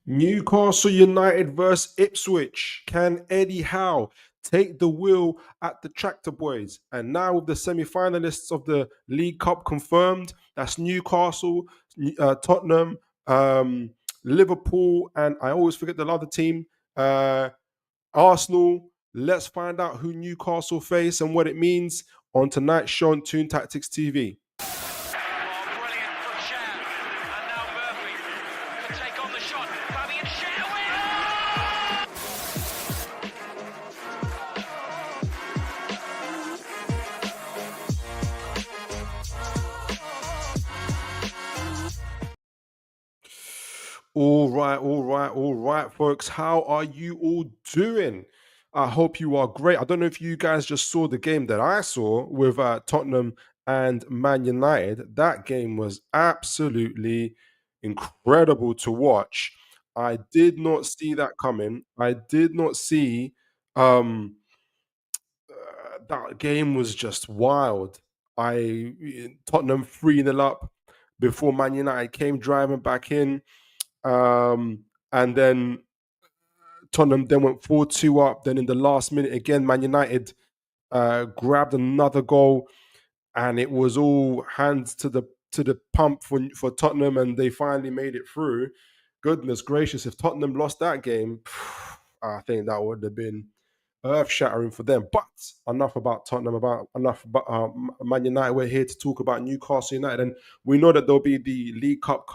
Newcastle United versus Ipswich. Can Eddie Howe take the wheel at the Tractor Boys? And now with the semi-finalists of the League Cup confirmed, that's Newcastle, Tottenham, Liverpool, and I always forget the other team, uh, Arsenal. Let's find out who Newcastle face and what it means on tonight's show on Toon Tactics TV. Brilliant from Shea. And now Murphy can take on the shot. Fabian Shea All right, folks. How are you all doing? I hope you are great. I don't know if you guys just saw the game that I saw with Tottenham and Man United. That game was absolutely incredible to watch. I did not see that coming. I did not see um, that game was just wild. Tottenham 3-0 up before Man United came driving back in. And then Tottenham then went 4-2 up. Then in the last minute, again, Man United grabbed another goal, and it was all hands to the pump for Tottenham, and they finally made it through. Goodness gracious, if Tottenham lost that game, I think that would have been earth shattering for them. But enough about Tottenham, about enough about Man United. We're here to talk about Newcastle United, and we know that there'll be the League Cup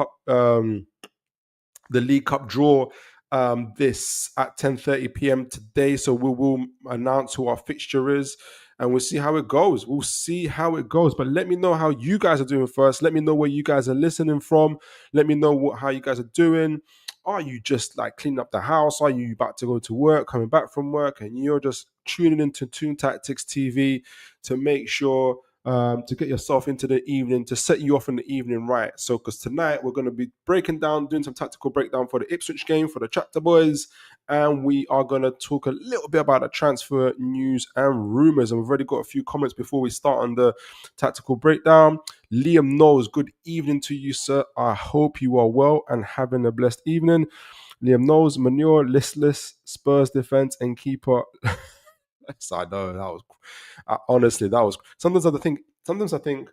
draw this at 10:30 p.m. today. So we will announce who our fixture is and we'll see how it goes. We'll see how it goes. But let me know how you guys are doing first. Let me know where you guys are listening from. Let me know how you guys are doing. Are you just like cleaning up the house? Are you about to go to work, coming back from work, and you're just tuning into Toon Tactics TV to make sure to get yourself into the evening, to set you off in the evening right? So, because tonight we're going to be breaking down, doing some tactical breakdown for the Ipswich game, for the Tractor Boys, and we are going to talk a little bit about the transfer news and rumours. And we've already got a few comments before we start on the tactical breakdown. Liam knows, good evening to you, sir. I hope you are well and having a blessed evening. Liam knows, manure, listless, Spurs defense and keeper. I know that was honestly that was. Sometimes I think.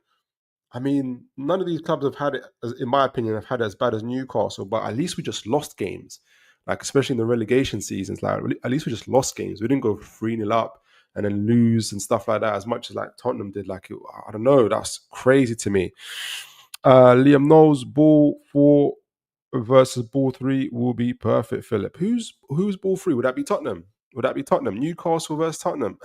I mean, none of these clubs have had it, in my opinion, have had it as bad as Newcastle. But at least we just lost games, like especially in the relegation seasons. Like at least we just lost games. We didn't go 3-0 up and then lose and stuff like that. As much as like Tottenham did. Like I don't know, that's crazy to me. Liam knows ball 4 versus ball 3 will be perfect. Philip, who's ball 3? Would that be Tottenham? Would that be Tottenham? Newcastle versus Tottenham.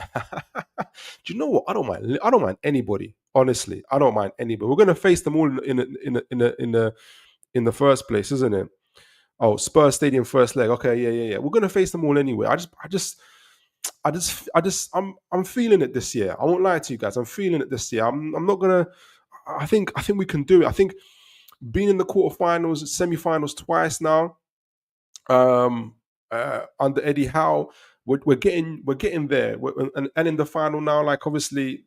Do you know what? I don't mind. I don't mind anybody. Honestly, I don't mind anybody. We're going to face them all in the first place, isn't it? Oh, Spurs Stadium first leg. Okay, yeah. We're going to face them all anyway. I'm feeling it this year. I won't lie to you guys. I'm feeling it this year. I'm not gonna. I think we can do it. I think being in the quarterfinals, semi-finals twice now, under Eddie Howe, we're getting there. And in the final now, like obviously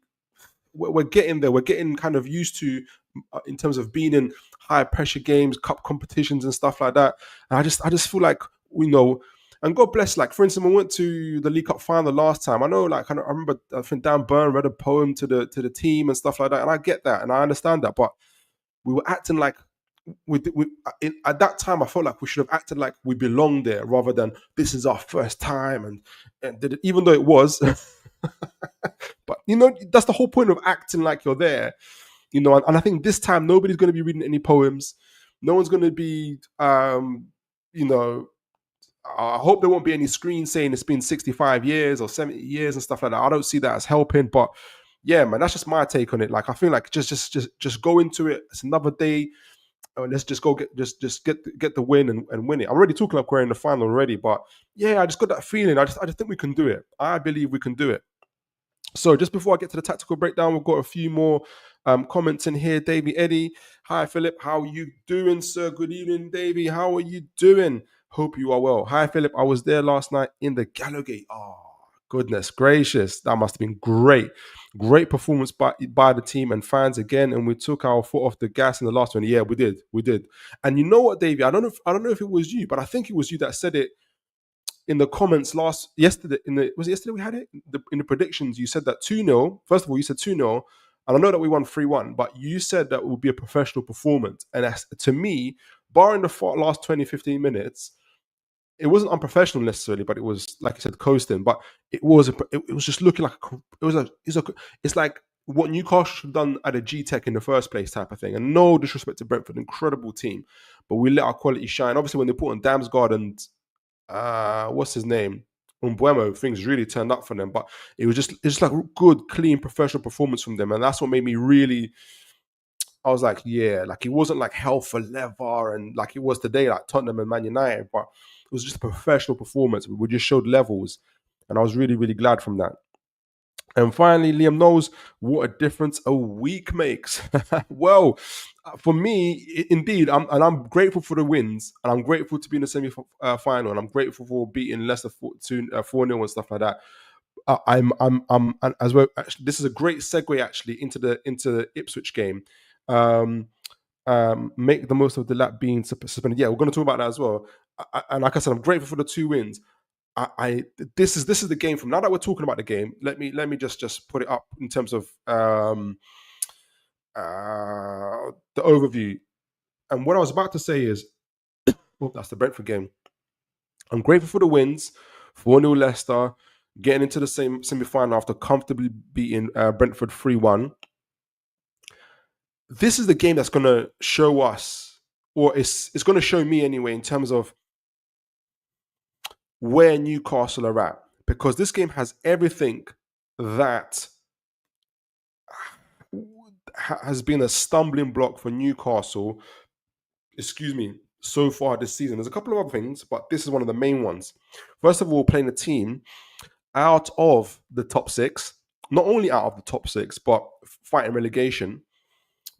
we're getting there. We're getting kind of used to in terms of being in high pressure games, cup competitions, and stuff like that. And I just feel like we know. And God bless, like for instance, when we went to the League Cup final last time. I know, like I remember, I think Dan Burn read a poem to the team and stuff like that, and I get that and I understand that, but we were acting like at that time, I felt like we should have acted like we belonged there rather than this is our first time. Even though it was, but that's the whole point of acting like you're there. And I think this time nobody's going to be reading any poems. No one's going to be, you know, I hope there won't be any screens saying it's been 65 years or 70 years and stuff like that. I don't see that as helping, but yeah, man, that's just my take on it. Like, I feel like just go into it. It's another day. Let's just go get the win and win it. I'm already talking like we're in the final already, but yeah, I just got that feeling. I just think we can do it. I believe we can do it. So just before I get to the tactical breakdown, we've got a few more comments in here. Davey Eddie, hi Philip, how are you doing, sir? Good evening, Davey. How are you doing? Hope you are well. Hi Philip, I was there last night in the Gallowgate. Oh, Goodness gracious, that must have been great. Great performance by the team and fans again. And we took our foot off the gas in the last one. Yeah, we did. We did. And you know what, Davey? I don't know if it was you, but I think it was you that said it in the comments yesterday. Was it yesterday we had it? In the predictions, you said that 2-0. First of all, you said 2-0. And I know that we won 3-1, but you said that it would be a professional performance. And to me, barring the last 20, 15 minutes, it wasn't unprofessional necessarily, but it was, like I said, coasting. But it was just looking like it's like what Newcastle should have done at a G Tech in the first place type of thing. And no disrespect to Brentford, incredible team, but we let our quality shine. Obviously, when they put on Damsgaard and what's his name, Umbuemo, things really turned up for them. But it's just like a good, clean, professional performance from them, and that's what made me really. I was like, yeah, like it wasn't like hell for leather and like it was today, like Tottenham and Man United, but it was just a professional performance. We just showed levels, and I was really, really glad from that. And finally, Liam knows what a difference a week makes. Well, for me, indeed, I'm grateful for the wins, and I'm grateful to be in the semi-final, and I'm grateful for beating Leicester 4-0 and stuff like that. I'm and as well. Actually, this is a great segue actually into the Ipswich game. Um, make the most of the lap being suspended. Yeah, we're going to talk about that as well. And like I said, I'm grateful for the 2 wins. This is the game. From now that we're talking about the game, let me just put it up in terms of the overview. And what I was about to say is, oh, that's the Brentford game. I'm grateful for the wins, 4-0 Leicester, getting into the same semi-final after comfortably beating Brentford 3-1. This is the game that's going to show us, or it's going to show me anyway, in terms of where Newcastle are at, because this game has everything that has been a stumbling block for Newcastle, so far this season. There's a couple of other things, but this is one of the main ones. First of all, playing a team out of the top 6, not only out of the top 6, but fighting relegation.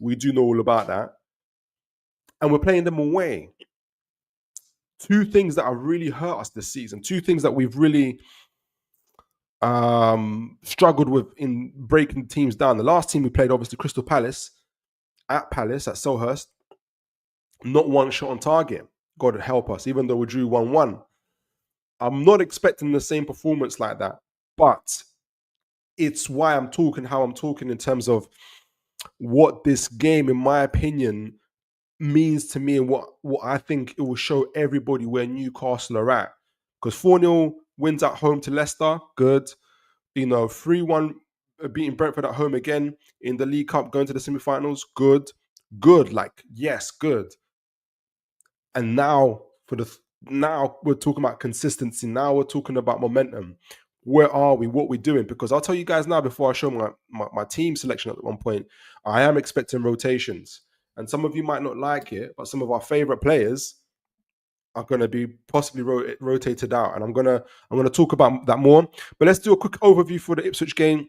We do know all about that. And we're playing them away. 2 things that have really hurt us this season. 2 things that we've really struggled with in breaking teams down. The last team we played, obviously, Crystal Palace at Selhurst. Not one shot on target. God help us, even though we drew 1-1. I'm not expecting the same performance like that. But it's why I'm talking how I'm talking in terms of what this game, in my opinion, means to me, and what I think it will show everybody where Newcastle are at. Because 4-0 wins at home to Leicester, good. 3-1 beating Brentford at home again in the League Cup, going to the semi-finals, good. Good, like, yes, good. And now we're talking about consistency. Now we're talking about momentum. Where are we? What we're doing? Because I'll tell you guys now, before I show my team selection at one point, I am expecting rotations. And some of you might not like it, but some of our favorite players are going to be possibly rotated out. And I'm gonna talk about that more. But let's do a quick overview for the Ipswich game.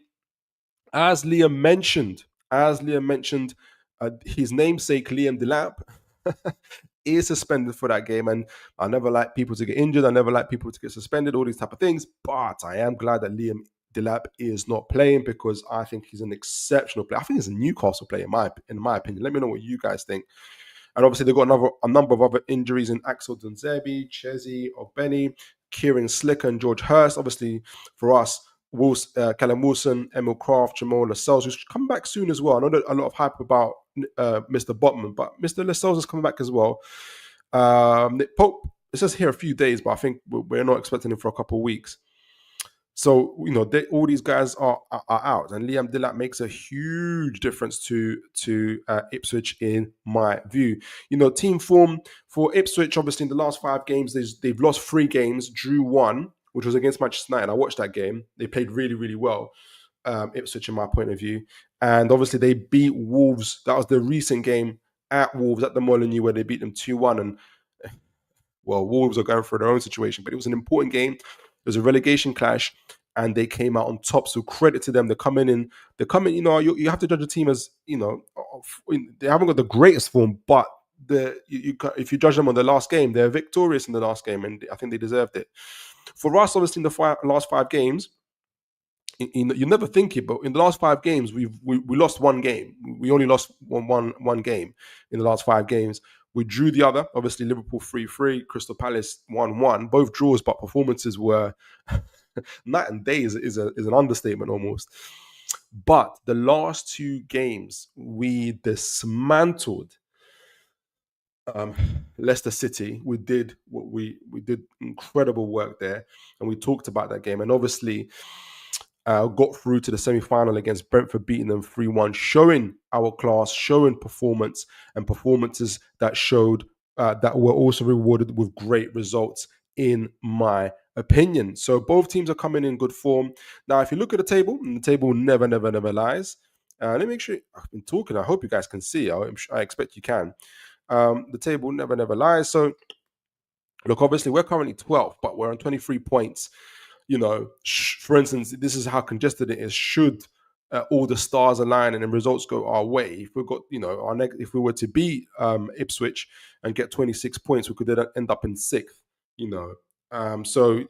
As Liam mentioned, his namesake Liam Delap is suspended for that game, and I never like people to get injured. I never like people to get suspended, all these type of things. But I am glad that Liam Delap is not playing, because I think he's an exceptional player. I think he's a Newcastle player, in my opinion. Let me know what you guys think. And obviously, they've got a number of other injuries in Axel Dunzebi, Chezi Ogbeni, Kieran Slicker, and George Hurst. Obviously, for us, Callum Wilson, Emil Kraft, Jamal Lascelles, who's coming back soon as well. I know that a lot of hype about Mr. Botman, but Mr. Lascelles is coming back as well. Nick Pope, it says here a few days, but I think we're not expecting him for a couple of weeks. So, all these guys are out, and Liam Delap makes a huge difference to Ipswich, in my view. Team form for Ipswich, obviously, in the last 5 games, they've lost 3 games, drew 1, which was against Manchester United. I watched that game. They played really, really well, Ipswich, in my point of view. And obviously, they beat Wolves. That was the recent game at Wolves at the Molineux, where they beat them 2-1. And, well, Wolves are going through their own situation, but it was an important game. It was a relegation clash, and they came out on top. So credit to them. They're coming in. You have to judge a team as, they haven't got the greatest form, but if you judge them on the last game, they're victorious in the last game, and I think they deserved it. For us, obviously, in the last 5 games, you never think it, but in the last 5 games, we lost one game. We only lost one game in the last 5 games. We drew the other. Obviously, Liverpool 3-3, Crystal Palace 1-1. Both draws, but performances were night and day is an understatement almost. But the last 2 games, we dismantled Leicester City. We did incredible work there, and we talked about that game. And obviously, got through to the semi-final against Brentford, beating them 3-1, showing our class, showing performance, and performances that showed that were also rewarded with great results, in my opinion. So both teams are coming in good form. Now, if you look at the table, and the table never lies. Let me make sure I've been talking. I hope you guys can see. I expect you can. The table never lies. So, look, obviously, we're currently 12th, but we're on 23 points. For instance, this is how congested it is. Should all the stars align and the results go our way, if we got, if we were to beat Ipswich and get 26 points, we could then end up in 6th. So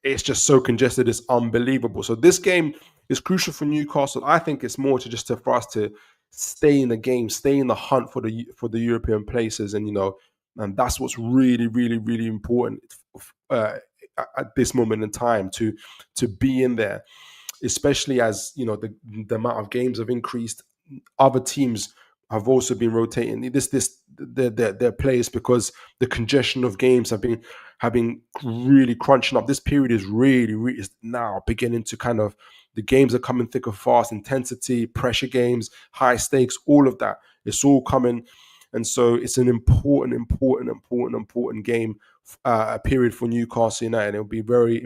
it's just so congested, it's unbelievable. So this game is crucial for Newcastle. I think it's more for us to stay in the game, stay in the hunt for the European places, and and that's what's really important at this moment in time, to be in there, especially as the amount of games have increased. Other teams have also been rotating their players, because the congestion of games have been really crunching up. This period is really is now beginning to kind of, the games are coming thick and fast, intensity, pressure games, high stakes, all of that. It's all coming. And so it's an important game, period for Newcastle United. It'll be very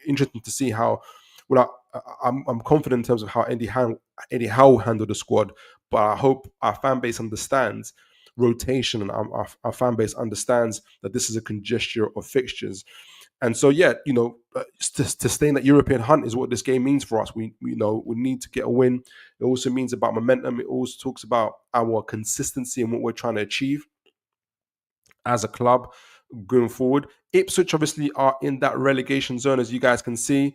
interesting to see how. Well, I'm confident in terms of how Eddie Howe handled the squad, but I hope our fan base understands rotation, and our fan base understands that this is a congestion of fixtures. And so, to stay in that European hunt is what this game means for us. We need to get a win. It also means about momentum. It also talks about our consistency and what we're trying to achieve as a club going forward. Ipswich obviously are in that relegation zone, as you guys can see.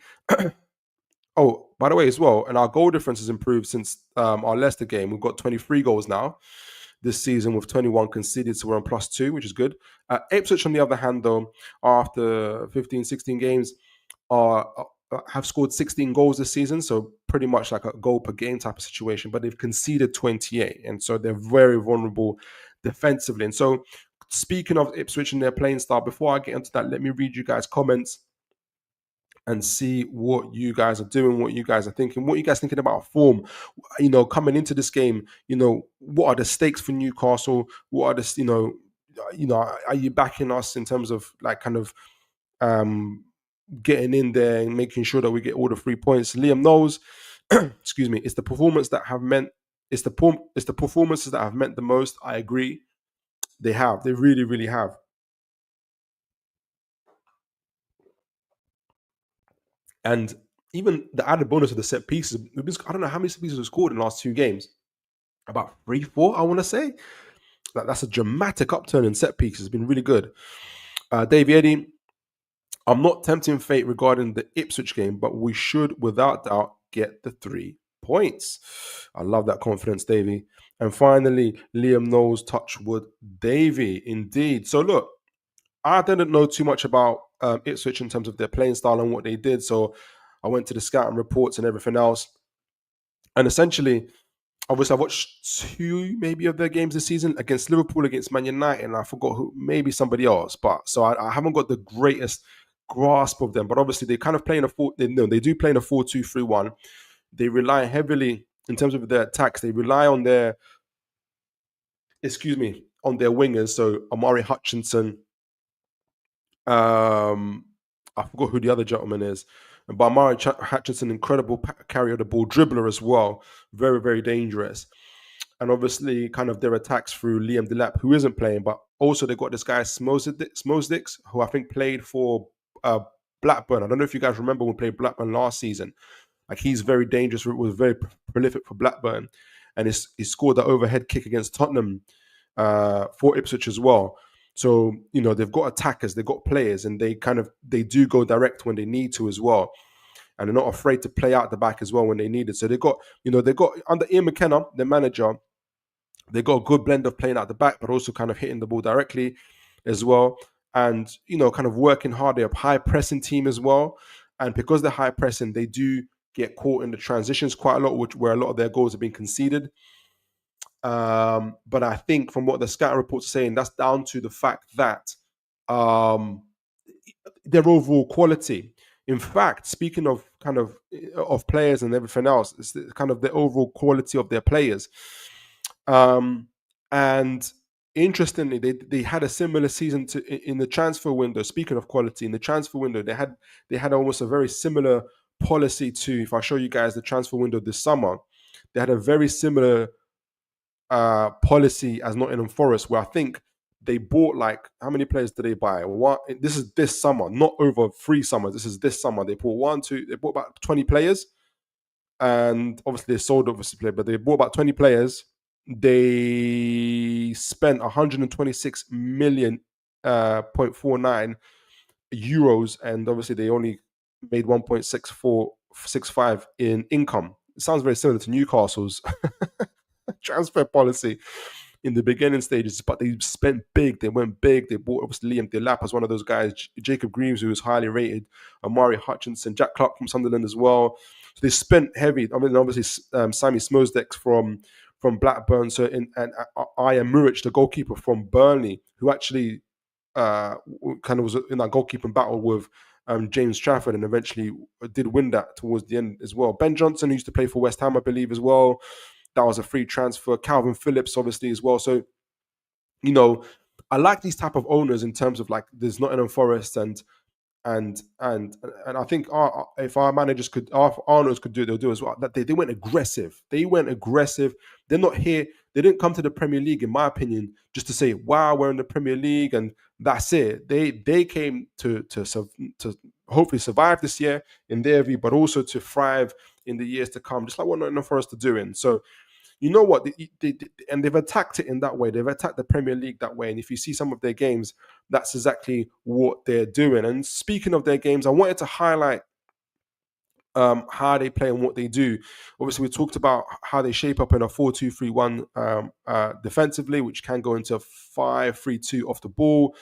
Oh, by the way, as well, and our goal difference has improved since our Leicester game. We've got 23 goals now this season, with 21 conceded, so we're on +2, which is good. Ipswich, on the other hand, though, after 15, 16 games, have scored 16 goals this season, so pretty much like a goal per game type of situation, but they've conceded 28, and so they're very vulnerable defensively. And so, speaking of Ipswich and their playing style, before I get into that, let me read you guys' comments and see what you guys are doing, what you guys are thinking, what you guys thinking about form, coming into this game. What are the stakes for Newcastle? What are the, are you backing us in terms of like kind of getting in there and making sure that we get all the 3 points? Liam knows, excuse me, it's the performances that have meant the most. I agree. They really have. And even the added bonus of the set pieces, I don't know how many set pieces were scored in the last 2 games. About 3, 4, I want to say. That's a dramatic upturn in set pieces. It's been really good. Davey Eddie, I'm not tempting fate regarding the Ipswich game, but we should, without doubt, get the 3 points. I love that confidence, Davey. And finally, Liam knows, touch wood, Davey. Indeed. So look, I didn't know too much about Ipswich in terms of their playing style and what they did. So I went to the scouting reports and everything else. And essentially, obviously, I watched 2 maybe of their games this season, against Liverpool, against Man United, and I forgot who, maybe somebody else. But so I haven't got the greatest grasp of them. But obviously, they kind of play in they do play in a 4-2-3-1. They rely heavily in terms of their attacks. They rely on their wingers. So Amari Hutchinson. I forgot who the other gentleman is. But Amari Hutchinson, incredible carrier of the ball, dribbler as well. Very, very dangerous. And obviously, kind of their attacks through Liam Delap, who isn't playing, but also they've got this guy, Smosdix, who I think played for Blackburn. I don't know if you guys remember when we played Blackburn last season. Like, he's very dangerous, was very prolific for Blackburn. And he scored that overhead kick against Tottenham for Ipswich as well. So, you know, they've got attackers, they've got players, and they do go direct when they need to as well. And they're not afraid to play out the back as well when they need it. So they got under Ian McKenna, the manager, they got a good blend of playing out the back, but also kind of hitting the ball directly as well. And, you know, kind of working hard. They're a high pressing team as well. And because they're high pressing, they do get caught in the transitions quite a lot, where a lot of their goals have been conceded. But I think from what the scout reports are saying, that's down to the fact that um, their overall quality. In fact, speaking of kind of players and everything else, it's kind of the overall quality of their players. And interestingly, they had a similar season in the transfer window. Speaking of quality, in the transfer window, they had almost a very similar policy to. If I show you guys the transfer window this summer, they had a very similar policy as Nottingham Forest, where I think they bought, like, how many players did they buy? What, this is this summer, not over 3 summers. This is this summer. They bought about 20 players, and obviously they sold obviously players, but they bought about 20 players. They spent 126 million 0.49 euros, and obviously they only made 1.6465 in income. It sounds very similar to Newcastle's transfer policy in the beginning stages, but they spent big. They went big. They bought obviously Liam Delap as one of those guys, Jacob Greaves, who was highly rated, Amari Hutchinson, Jack Clark from Sunderland as well. So they spent heavy. I mean, obviously Sammy Smosdek from Blackburn. So and Ian Muric, the goalkeeper from Burnley, who actually kind of was in that goalkeeping battle with James Trafford, and eventually did win that towards the end as well. Ben Johnson, who used to play for West Ham, I believe, as well. That was a free transfer. Calvin Phillips, obviously, as well. So, you know, I like these type of owners in terms of, like, there's Nottingham Forest and I think if our managers could, our owners could do it, they'll do as well. That they went aggressive. They went aggressive. They're not here. They didn't come to the Premier League, in my opinion, just to say, "Wow, we're in the Premier League," and that's it. They came to hopefully survive this year in their view, but also to thrive in the years to come, just like what Nottingham Forest are doing. So, you know what? And they've attacked it in that way. They've attacked the Premier League that way. And if you see some of their games, that's exactly what they're doing. And speaking of their games, I wanted to highlight how they play and what they do. Obviously, we talked about how they shape up in a 4-2-3-1 defensively, which can go into a 5-3-2 off the ball.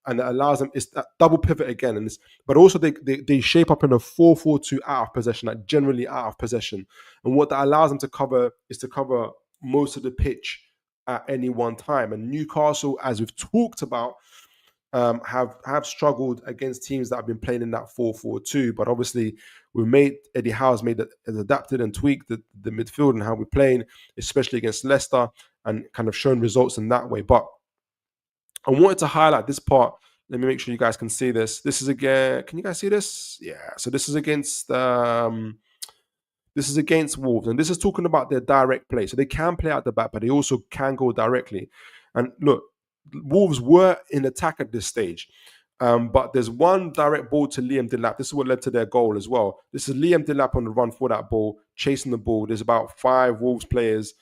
And it allows them, it's that double pivot again. But also they shape up in a 4-4-2 out of possession, like generally out of possession. And what that allows them to cover is to cover most of the pitch at any one time. And Newcastle, as we've talked about, have struggled against teams that have been playing in that 4-4-2. But obviously, Eddie Howe has adapted and tweaked the midfield and how we're playing, especially against Leicester, and kind of shown results in that way. But I wanted to highlight this part. Let me make sure you guys can see this. This is again. Can you guys see this? Yeah. So this is against Wolves, and this is talking about their direct play. So they can play out the back, but they also can go directly. And look, Wolves were in attack at this stage, but there's one direct ball to Liam Delap. This is what led to their goal as well. This is Liam Delap on the run for that ball, chasing the ball. There's about 5 Wolves players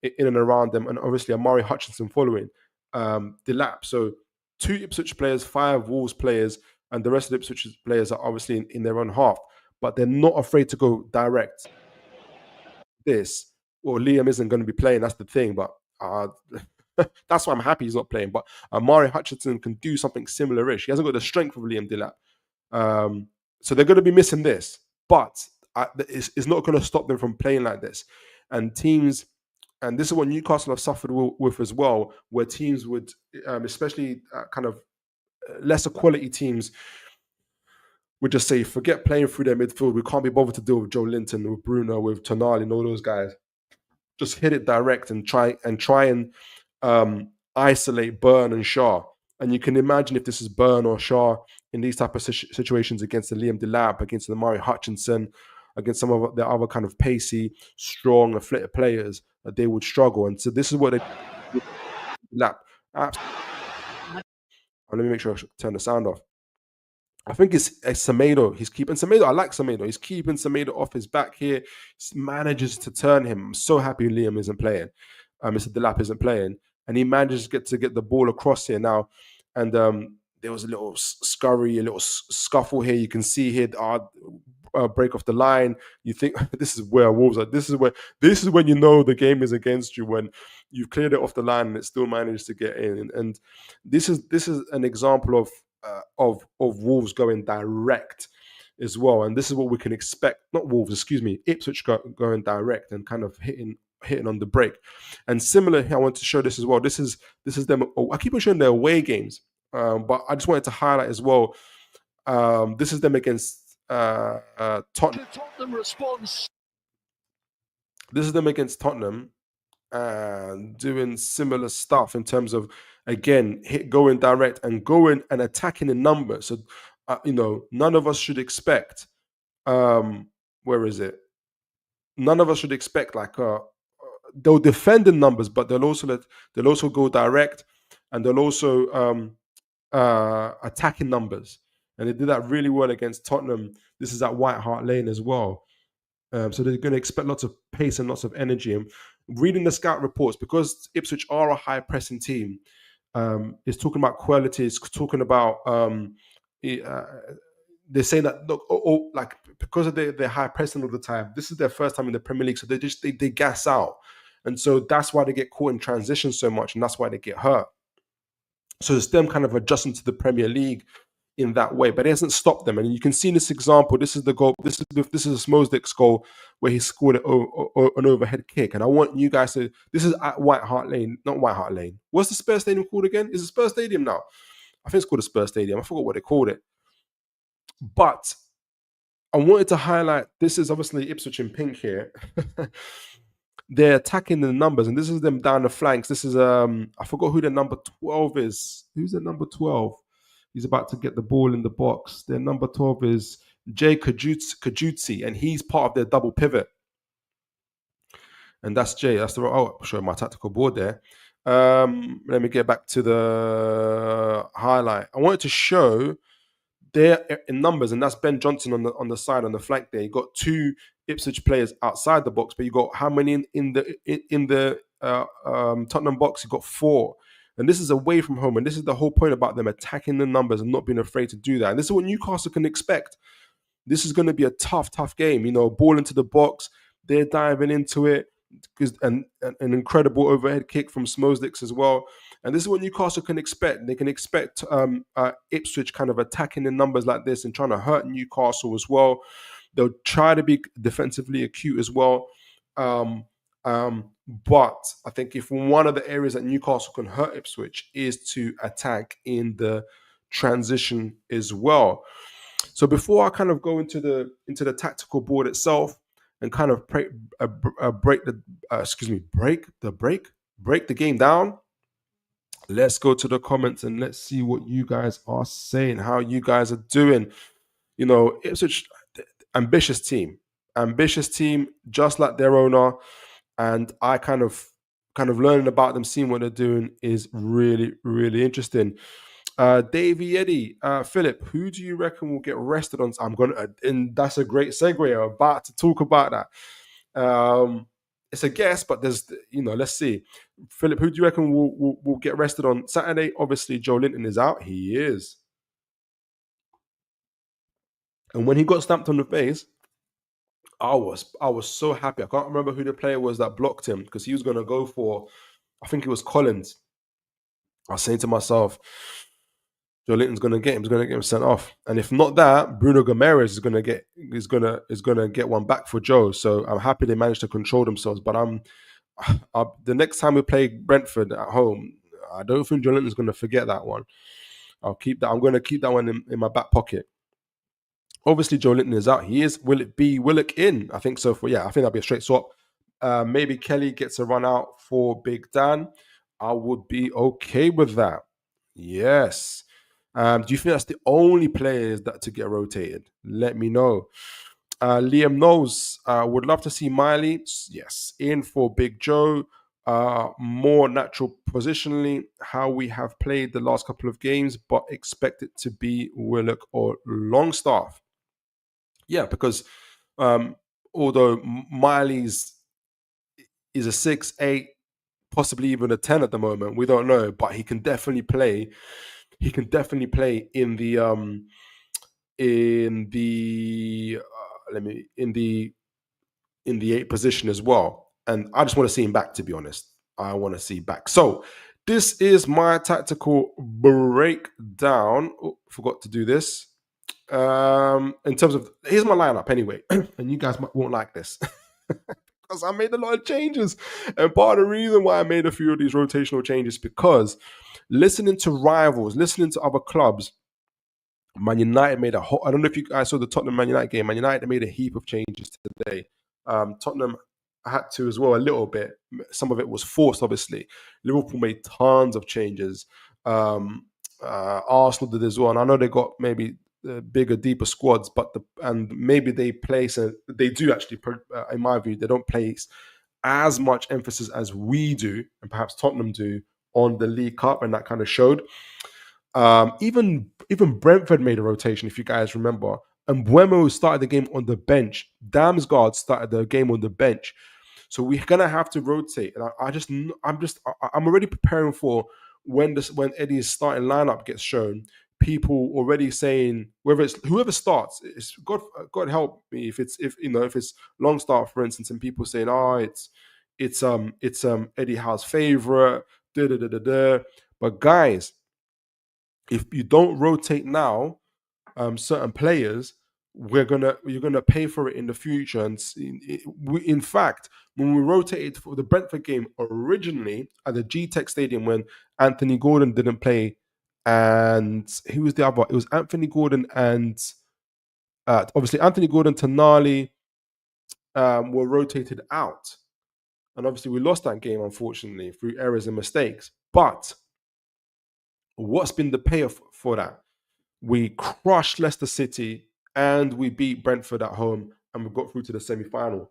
in and around them, and obviously Amari Hutchinson following Delap. So 2 Ipswich players, 5 Wolves players, and the rest of the Ipswich players are obviously in their own half, but they're not afraid to go direct. Liam isn't going to be playing, that's the thing, but that's why I'm happy he's not playing. But Amari Hutchinson can do something similar-ish. He hasn't got the strength of Liam Delap. So they're going to be missing this, but it's not going to stop them from playing like this. And teams, and this is what Newcastle have suffered with as well, where teams would, especially kind of lesser quality teams, would just say, forget playing through their midfield. We can't be bothered to deal with Joe Linton, with Bruno, with Tonali, and all those guys. Just hit it direct and try and isolate Burn and Shaw. And you can imagine if this is Burn or Shaw in these type of situations against the Liam Delap, against the Amari Hutchinson, against some of the other kind of pacey, strong, athletic players, that they would struggle. And so this is what they lap. Let me make sure I turn the sound off. I think it's Semedo. He's keeping Semedo. I like Semedo. He's keeping Semedo off his back here. He manages to turn him. I'm so happy Liam isn't playing. Mr. Delap isn't playing. And he manages to get the ball across here now. and there was a little scurry, a little scuffle here. You can see here break off the line. You think this is where Wolves are. This is when you know the game is against you, when you've cleared it off the line and it still managed to get in. And this is an example of Wolves going direct as well. And this is what we can expect. Not Wolves, excuse me, Ipswich going direct and kind of hitting on the break. And similarly, I want to show this as well. This is them. I keep on showing their away games, but I just wanted to highlight as well. This is them against Tottenham. This is them against Tottenham, doing similar stuff in terms of, again, going direct and going and attacking in numbers. So none of us should expect. Where is it? None of us should expect they'll defend in numbers, but they'll also go direct, and they'll also attack in numbers. And they did that really well against Tottenham. This is at White Hart Lane as well. So they're going to expect lots of pace and lots of energy. And reading the scout reports, because Ipswich are a high pressing team, it's talking about quality. It's talking about they're saying that look, like because of their high pressing all the time, this is their first time in the Premier League, so they gas out, and so that's why they get caught in transition so much, and that's why they get hurt. So it's them kind of adjusting to the Premier League in that way, but it hasn't stopped them. And you can see in this example, this is the goal. This is Smosdick's goal where he scored an overhead kick. And I want you guys to. This is at White Hart Lane, not White Hart Lane. What's the Spurs Stadium called again? Is it Spurs Stadium now? I think it's called the Spurs Stadium. I forgot what they called it. But I wanted to highlight. This is obviously Ipswich in pink here. They're attacking the numbers, and this is them down the flanks. This is I forgot who the number 12 is. Who's the number 12? He's about to get the ball in the box. Their number 12 is Jay Kajutsi, and he's part of their double pivot. And that's Jay. That's I'll show my tactical board there. Let me get back to the highlight. I wanted to show there in numbers, and that's Ben Johnson on the side, on the flank there. You got two Ipswich players outside the box, but you got how many in the Tottenham box? You got 4. And this is away from home. And this is the whole point about them attacking the numbers and not being afraid to do that. And this is what Newcastle can expect. This is going to be a tough game. Ball into the box. They're diving into it. And an incredible overhead kick from Smosdick's as well. And this is what Newcastle can expect. They can expect Ipswich kind of attacking the numbers like this and trying to hurt Newcastle as well. They'll try to be defensively acute as well. But I think if one of the areas that Newcastle can hurt Ipswich is to attack in the transition as well. So before I kind of go into the tactical board itself and kind of break the game down, let's go to the comments and let's see what you guys are saying, how you guys are doing. Ipswich, ambitious team, just like their owner. And I kind of learning about them, seeing what they're doing is really, really interesting. Davey Eddie, Philip, who do you reckon will get rested on? And that's a great segue. I'm about to talk about that. It's a guess, but there's, let's see. Philip, who do you reckon will get rested on Saturday? Obviously, Joe Linton is out. He is. And when he got stamped on the face, I was so happy. I can't remember who the player was that blocked him, because he was going to go for, I think it was Collins. I was saying to myself, Joe Linton's going to get him. He's going to get him sent off. And if not that, Bruno Gomes is going to get one back for Joe. So I'm happy they managed to control themselves. But the next time we play Brentford at home, I don't think Joe Linton's going to forget that one. I'll keep that. I'm going to keep that one in my back pocket. Obviously, Joe Linton is out. He is. Will it be Willock in? I think so. I think that'll be a straight swap. Maybe Kelly gets a run out for Big Dan. I would be okay with that. Yes. Do you think that's the only players that to get rotated? Let me know. Liam knows. Would love to see Miley. Yes. In for Big Joe. More natural positionally, how we have played the last couple of games, but expect it to be Willock or Longstaff. Yeah, because although Miley's is a 6, 8, possibly even a 10 at the moment, we don't know, but he can definitely play he can definitely play in the in the 8 position as well. And I just want to see him back, to be honest. I want to see back. So this is my tactical breakdown. Oh, forgot to do this. In terms of, here's my lineup anyway, and you guys won't like this because I made a lot of changes. And part of the reason why I made a few of these rotational changes, because listening to rivals, listening to other clubs, Man United made a whole, I don't know if you guys saw the Tottenham Man United game. Man United made a heap of changes today. Tottenham had to as well, a little bit. Some of it was forced, obviously. Liverpool made tons of changes. Arsenal did as well. And I know they got maybe bigger, deeper squads, but and maybe they place, they do actually, in my view, they don't place as much emphasis as we do, and perhaps Tottenham do, on the League Cup, and that kind of showed. Even Brentford made a rotation, if you guys remember. And Buemo started the game on the bench. Damsgaard started the game on the bench. So we're gonna have to rotate. And I'm already preparing for when Eddie's starting lineup gets shown. People already saying, whether it's whoever starts, it's God help me if it's long start, for instance, and people saying, oh, it's Eddie Howe's favorite. Da da da da da. But guys, if you don't rotate now, certain players, you're gonna pay for it in the future. And in fact, when we rotated for the Brentford game originally at the G-Tech Stadium, when Anthony Gordon didn't play, and who was the other? It was Anthony Gordon and obviously Anthony Gordon, Tonali were rotated out, and obviously we lost that game, unfortunately, through errors and mistakes. But what's been the payoff for that? We crushed Leicester City and we beat Brentford at home, and we got through to the semi-final.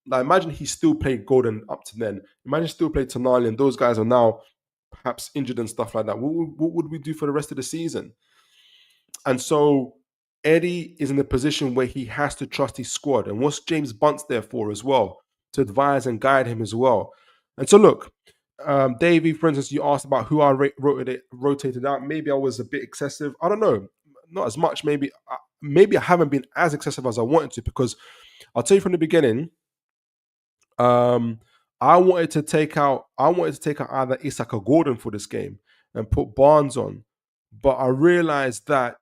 Now imagine he still played Gordon up to then. Imagine still played Tonali, and those guys are now perhaps injured and stuff like that. What would we do for the rest of the season? And so Eddie is in a position where he has to trust his squad. And what's James Bunce there for as well? To advise and guide him as well. And so look, Davey, for instance, you asked about who I rotated out. Maybe I was a bit excessive. I don't know. Not as much. Maybe I haven't been as excessive as I wanted to, because I'll tell you from the beginning, I wanted to take out either Isak or Gordon for this game and put Barnes on. But I realized that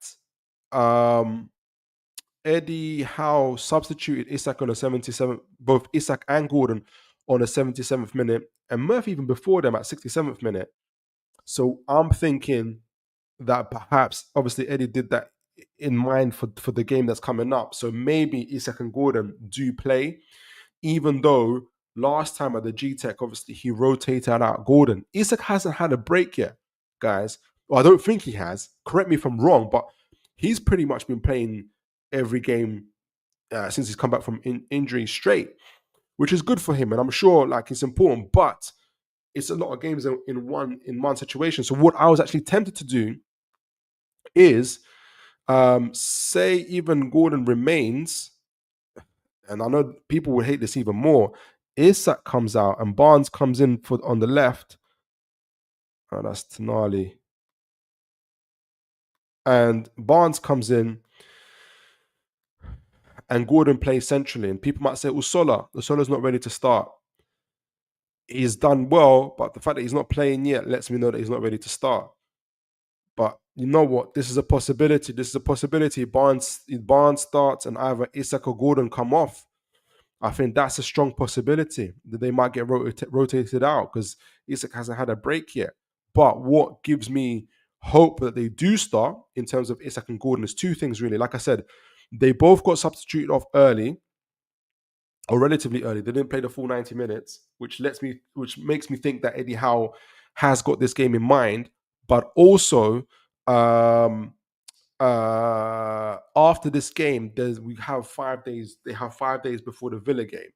Eddie Howe substituted Isak on the 77th, both Isak and Gordon on the 77th minute, and Murphy even before them at 67th minute. So I'm thinking that perhaps, obviously, Eddie did that in mind for the game that's coming up. So maybe Isak and Gordon do play, even though last time at the G-Tech, obviously, he rotated out Gordon. Isak hasn't had a break yet, guys. Well, I don't think he has. Correct me if I'm wrong, but he's pretty much been playing every game since he's come back from injury straight, which is good for him. And I'm sure it's important, but it's a lot of games in one situation. So what I was actually tempted to do is say even Gordon remains, and I know people would hate this even more. Isak comes out and Barnes comes in on the left. Oh, that's Tonali. And Barnes comes in and Gordon plays centrally. And people might say, Usola's not ready to start. He's done well, but the fact that he's not playing yet lets me know that he's not ready to start. But you know what? This is a possibility. Barnes starts and either Isak or Gordon come off. I think that's a strong possibility that they might get rotated out because Isak hasn't had a break yet. But what gives me hope that they do start in terms of Isak and Gordon is two things, really. Like I said, they both got substituted off early, or relatively early. They didn't play the full 90 minutes, which makes me think that Eddie Howe has got this game in mind. But also, after this game, we have 5 days. They have 5 days before the Villa game,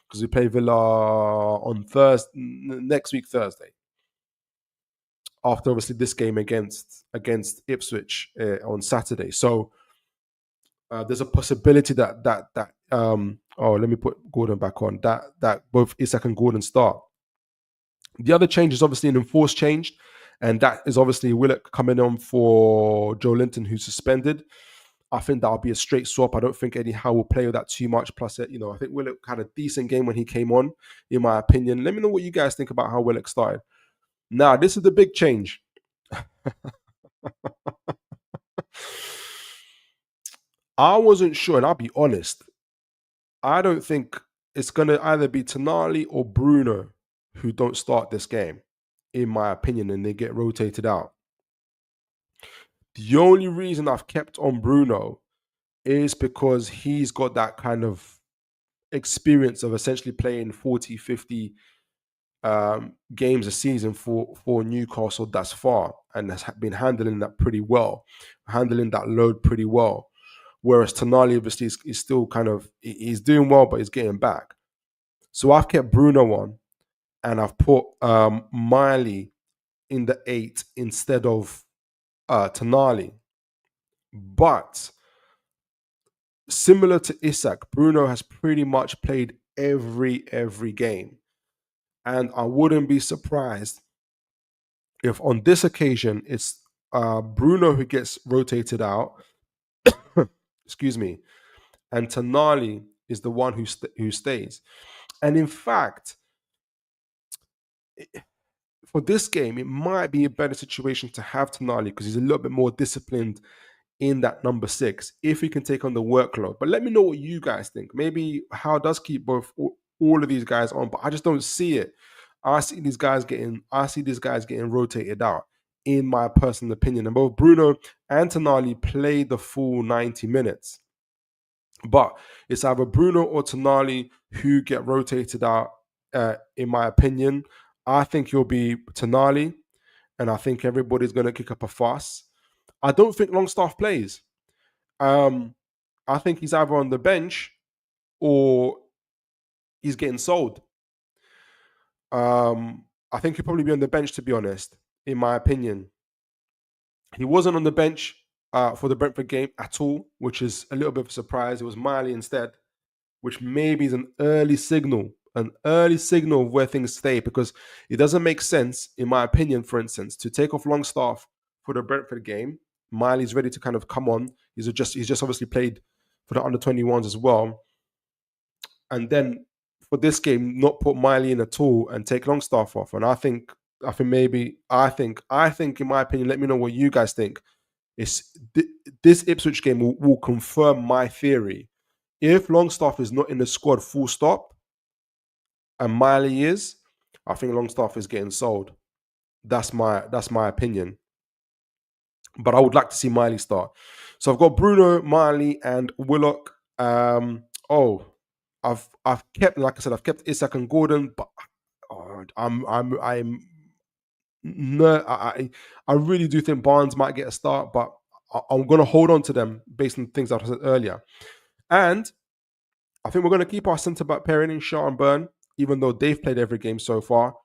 because we play Villa on next week Thursday. After obviously this game against Ipswich on Saturday, so there's a possibility that let me put Gordon back on. That both Isak and Gordon start. The other change is obviously an enforced change, And that is obviously Willock coming on for Joe Linton, who's suspended. I think that'll be a straight swap. I don't think Eddie Howe will play with that too much. Plus, I think Willock had a decent game when he came on, in my opinion. Let me know what you guys think about how Willock started. Now, this is the big change. I wasn't sure, and I'll be honest. I don't think it's going to either be Tonali or Bruno who don't start this game, in my opinion, and they get rotated out. The only reason I've kept on Bruno is because he's got that kind of experience of essentially playing 40, 50 games a season for Newcastle thus far, and has been handling that pretty well, handling that load pretty well. Whereas Tonali obviously is still kind of, he's doing well, but he's getting back. So I've kept Bruno on, and I've put Miley in the 8 instead of Tonali. But similar to Isak, Bruno has pretty much played every game. And I wouldn't be surprised if on this occasion it's Bruno who gets rotated out, excuse me, and Tonali is the one who stays. And in fact, for this game, it might be a better situation to have Tonali because he's a little bit more disciplined in that number 6 if he can take on the workload. But let me know what you guys think. Maybe Howe does keep all of these guys on, but I just don't see it. I see these guys getting rotated out, in my personal opinion. And both Bruno and Tonali play the full 90 minutes. But it's either Bruno or Tonali who get rotated out, in my opinion. I think you'll be Tonali, and I think everybody's going to kick up a fuss. I don't think Longstaff plays. I think he's either on the bench or he's getting sold. I think he'll probably be on the bench, to be honest, in my opinion. He wasn't on the bench for the Brentford game at all, which is a little bit of a surprise. It was Miley instead, which maybe is an early signal of where things stay, because it doesn't make sense, in my opinion, for instance, to take off Longstaff for the Brentford game. Miley's ready to kind of come on. He's just obviously played for the under-21s as well. And then for this game, not put Miley in at all and take Longstaff off. And I think in my opinion, let me know what you guys think. This Ipswich game will confirm my theory. If Longstaff is not in the squad full stop, and Miley is, I think Longstaff is getting sold. That's my opinion. But I would like to see Miley start. So I've got Bruno, Miley, and Willock. I've kept, like I said, I've kept Isak and Gordon, but I really do think Barnes might get a start, but I'm going to hold on to them based on things I said earlier. And I think we're going to keep our centre back pairing in Shaw and Byrne, even though they've played every game so far.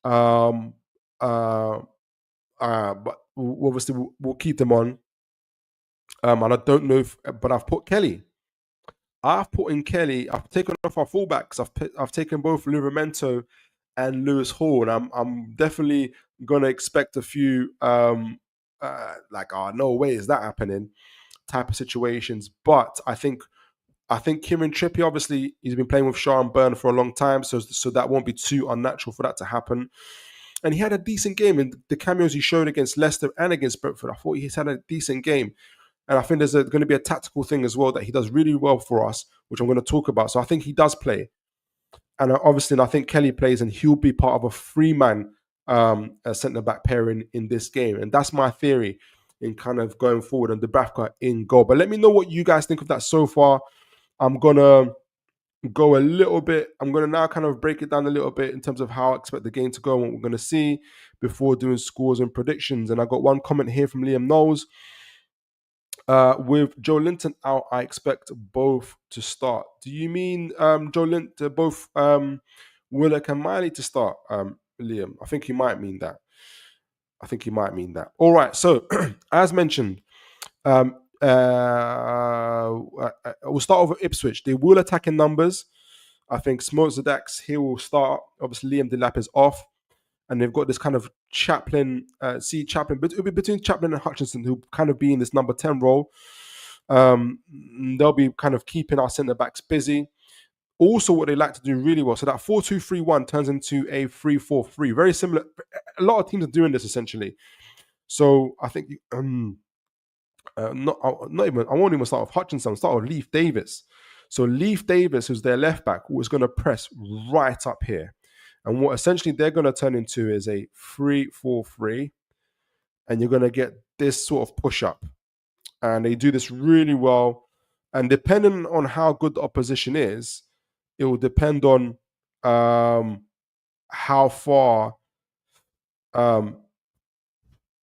But obviously we'll keep them on. And I don't know but I've put Kelly. I've put in Kelly. I've taken off our fullbacks. I've taken both Livramento and Lewis Hall, and I'm definitely gonna expect a few no way is that happening type of situations. But I think Kieran Trippier, obviously, he's been playing with Shaw and Byrne for a long time, so that won't be too unnatural for that to happen. And he had a decent game in the cameos he showed against Leicester and against Brentford. I thought he's had a decent game. And I think there's going to be a tactical thing as well that he does really well for us, which I'm going to talk about. So I think he does play. And obviously, I think Kelly plays, and he'll be part of a three-man centre-back pairing in this game. And that's my theory in kind of going forward, and Dubravka in goal. But let me know what you guys think of that so far. I'm going to go a little bit. I'm going to now kind of break it down a little bit in terms of how I expect the game to go and what we're going to see before doing scores and predictions. And I got one comment here from Liam Knowles. With Joe Linton out, I expect both to start. Do you mean Joe Linton, both Willock and Miley to start, Liam? I think he might mean that. All right. So, as mentioned, we'll start off with Ipswich. They will attack in numbers. I think Smoke Zadax, he will start. Obviously, Liam Delap is off. and they've got this kind of Chaplin, Chaplin, but it'll be between Chaplin and Hutchinson, who kind of be in this number 10 role. They'll be kind of keeping our centre backs busy. Also, what they like to do really well, so that 4-2-3-1 turns into a 3-4-3. Very similar. A lot of teams are doing this essentially. So I think not even. I won't even start with Hutchinson. I'll start with Leif Davis. So Leif Davis, who's their left back, was going to press right up here, and what essentially they're going to turn into is a 3-4-3, and you're going to get this sort of push up, and they do this really well. And depending on how good the opposition is, it will depend on how far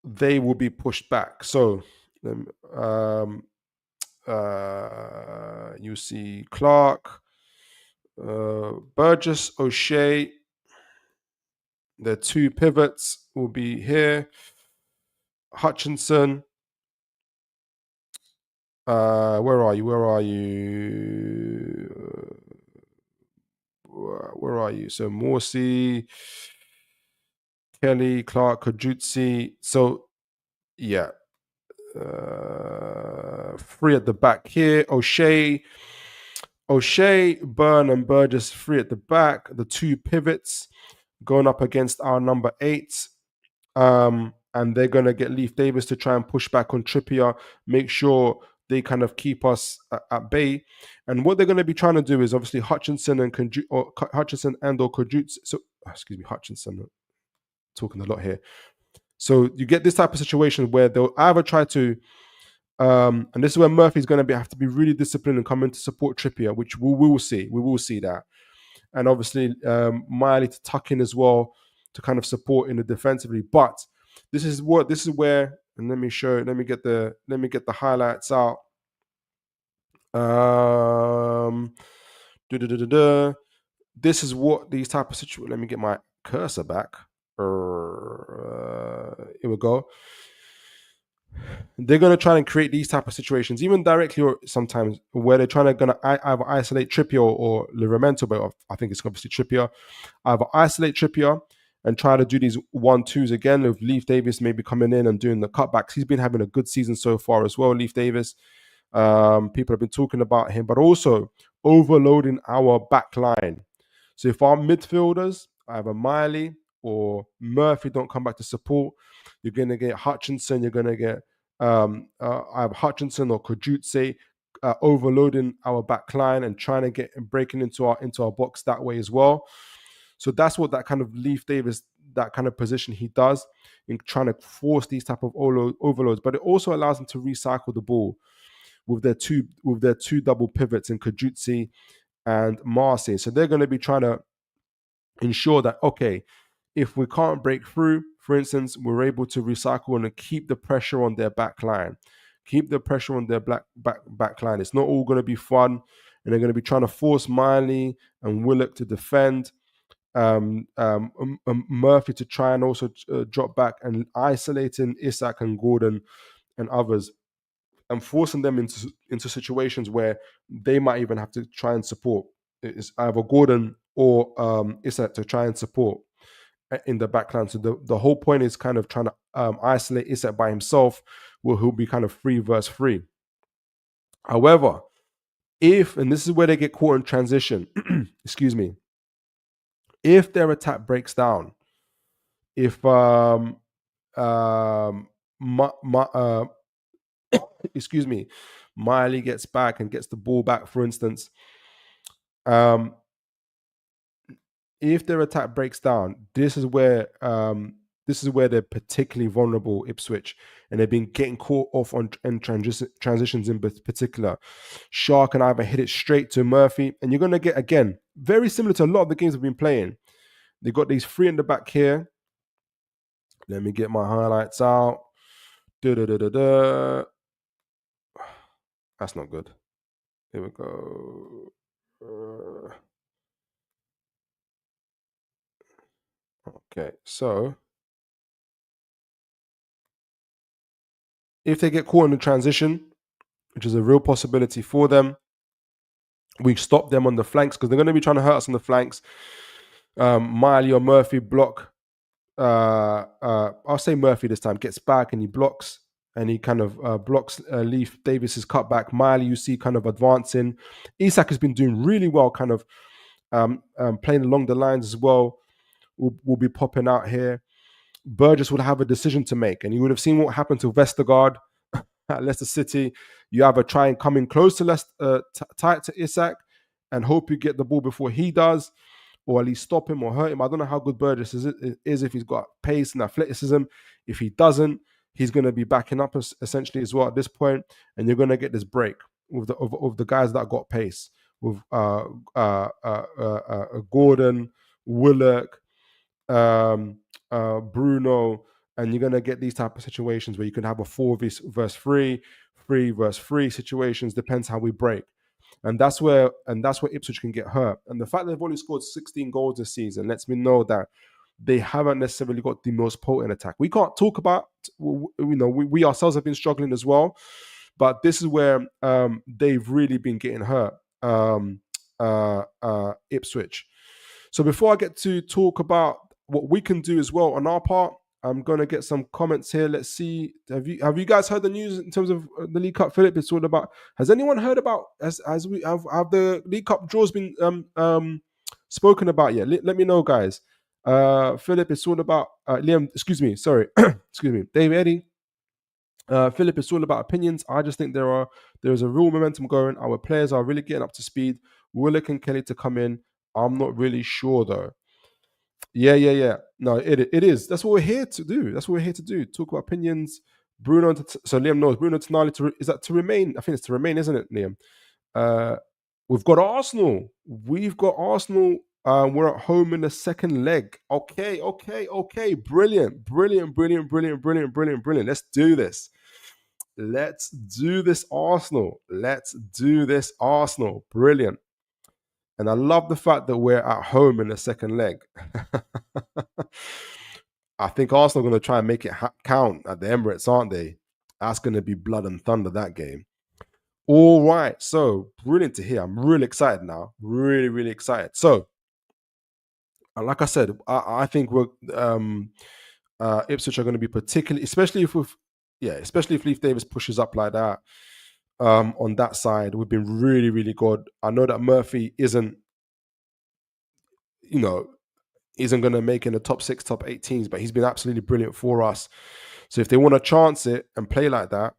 they will be pushed back. So you see Clark, Burgess, O'Shea. The two pivots will be here. Hutchinson. Where are you? Where are you? So Morsi, Kelly, Clark, Kajutsi. So yeah. Three at the back here. O'Shea, Byrne, and Burgess, three at the back. The two pivots going up against our number 8. And they're going to get Leif Davis to try and push back on Trippier, make sure they kind of keep us at bay. And what they're going to be trying to do is obviously Hutchinson and Kajutsi. So, excuse me, Hutchinson. Talking a lot here. So you get this type of situation where they'll either try to, and this is where Murphy's going to have to be really disciplined and come in to support Trippier, which we will see. We will see that, and obviously Miley to tuck in as well to kind of support in the defensively. But this is where, and let me get the highlights out. This is what these type of situations. Let me get my cursor back. Here we go. They're going to try and create these type of situations, even directly or sometimes, where they're trying to either isolate Trippier or Livramento, but I think it's obviously Trippier. Either isolate Trippier and try to do these 1-2s again with Leif Davis maybe coming in and doing the cutbacks. He's been having a good season so far as well, Leif Davis. People have been talking about him, but also overloading our back line. So if our midfielders, either Miley or Murphy, don't come back to support, you're going to get Hutchinson, you're going to get either Hutchinson or Kajutsi overloading our back line and trying to get and breaking into our box that way as well. So that's what that kind of Leif Davis, that kind of position he does in trying to force these type of overloads. But it also allows them to recycle the ball with their two double pivots in Kajutsi and Marcy. So they're going to be trying to ensure that, okay, if we can't break through, for instance, we're able to recycle and keep the pressure on their back line. Keep the pressure on their back line. It's not all going to be fun, and they're going to be trying to force Miley and Willock to defend. Murphy to try and also drop back and isolating Isak and Gordon and others, and forcing them into situations where they might even have to try and support. It's either Gordon or Isak to try and support in the backline. So the whole point is kind of trying to isolate Isak by himself, where he'll be kind of 3 versus 3. However, and this is where they get caught in transition, excuse me, if their attack breaks down, if excuse me, Miley gets back and gets the ball back, for instance, if their attack breaks down, this is where they're particularly vulnerable, Ipswich, and they've been getting caught off on transitions in particular. Shaw can either hit it straight to Murphy, and you're going to get, again, very similar to a lot of the games we've been playing. They've got these 3 in the back here. Let me get my highlights out. That's not good. Here we go. Okay, so if they get caught in the transition, which is a real possibility for them, we stop them on the flanks because they're going to be trying to hurt us on the flanks. Miley or Murphy block I'll say Murphy this time, gets back and he blocks, and he kind of blocks Leaf Davis's cutback. Miley, you see, kind of advancing. Isak has been doing really well, kind of playing along the lines as well. Will be popping out here. Burgess would have a decision to make, and you would have seen what happened to Vestergaard at Leicester City. You either try and come in close to tight to Isak and hope you get the ball before he does, or at least stop him or hurt him. I don't know how good Burgess is if he's got pace and athleticism. If he doesn't, he's going to be backing up essentially as well at this point, and you're going to get this break with the guys that got pace with Gordon, Willock, Bruno, and you're going to get these type of situations where you can have a 4 versus 3, 3 versus 3 situations. Depends how we break. And that's where Ipswich can get hurt. And the fact they've only scored 16 goals this season lets me know that they haven't necessarily got the most potent attack. We can't talk about, we ourselves have been struggling as well, but this is where they've really been getting hurt, Ipswich. So before I get to talk about what we can do as well on our part, I'm going to get some comments here. Let's see. Have you guys heard the news in terms of the League Cup, Philip? It's all about. Has anyone heard about have the League Cup draws been spoken about yet? Let me know, guys. Philip, it's all about Liam. Excuse me. Sorry. Excuse me. Dave, Eddie. Philip, it's all about opinions. I just think there is a real momentum going. Our players are really getting up to speed. Willock and Kelly to come in. I'm not really sure though. Yeah. No, it is. That's what we're here to do. Talk about opinions. Bruno. So Liam knows Bruno Tonali is that to remain? I think it's to remain, isn't it, Liam? We've got Arsenal. We're at home in the second leg. Okay. Brilliant. Let's do this. Brilliant. And I love the fact that we're at home in the second leg. I think Arsenal are going to try and make it count at the Emirates, aren't they? That's going to be blood and thunder, that game. All right. So, brilliant to hear. I'm really excited now. Really, really excited. So, like I said, I think we're Ipswich are going to be particularly, especially if Leif Davis pushes up like that. On that side, we've been really, really good. I know that Murphy isn't going to make in the top 6, top 8 teams, but he's been absolutely brilliant for us. So if they want to chance it and play like that,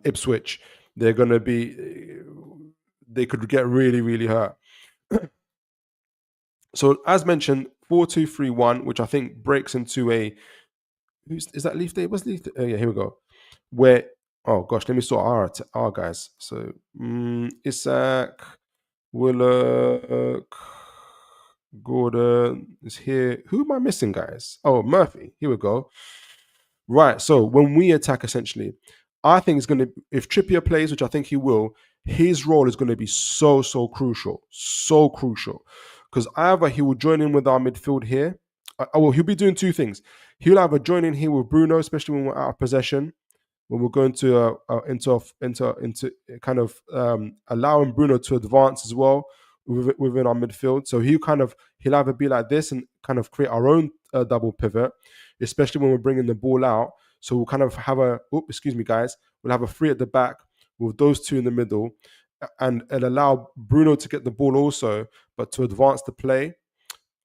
Ipswich, they could get really, really hurt. So as mentioned, 4-2-3-1, which I think breaks into is that Leaf Day? What's Leaf Day? Oh, yeah, here we go. Where, oh gosh, let me sort our guys. So Isak, Willock, Gordon is here. Who am I missing, guys? Oh, Murphy. Here we go. Right. So when we attack, essentially, I think it's going to, if Trippier plays, which I think he will, his role is going to be so crucial. Because either he will join in with our midfield here. He'll be doing 2 things. He'll either join in here with Bruno, especially when we're out of possession, when we're going to into kind of allowing Bruno to advance as well within our midfield. So he'll either be like this and kind of create our own double pivot, especially when we're bringing the ball out. So we'll kind of have we'll have a 3 at the back with those 2 in the middle, and allow Bruno to get the ball also, but to advance the play.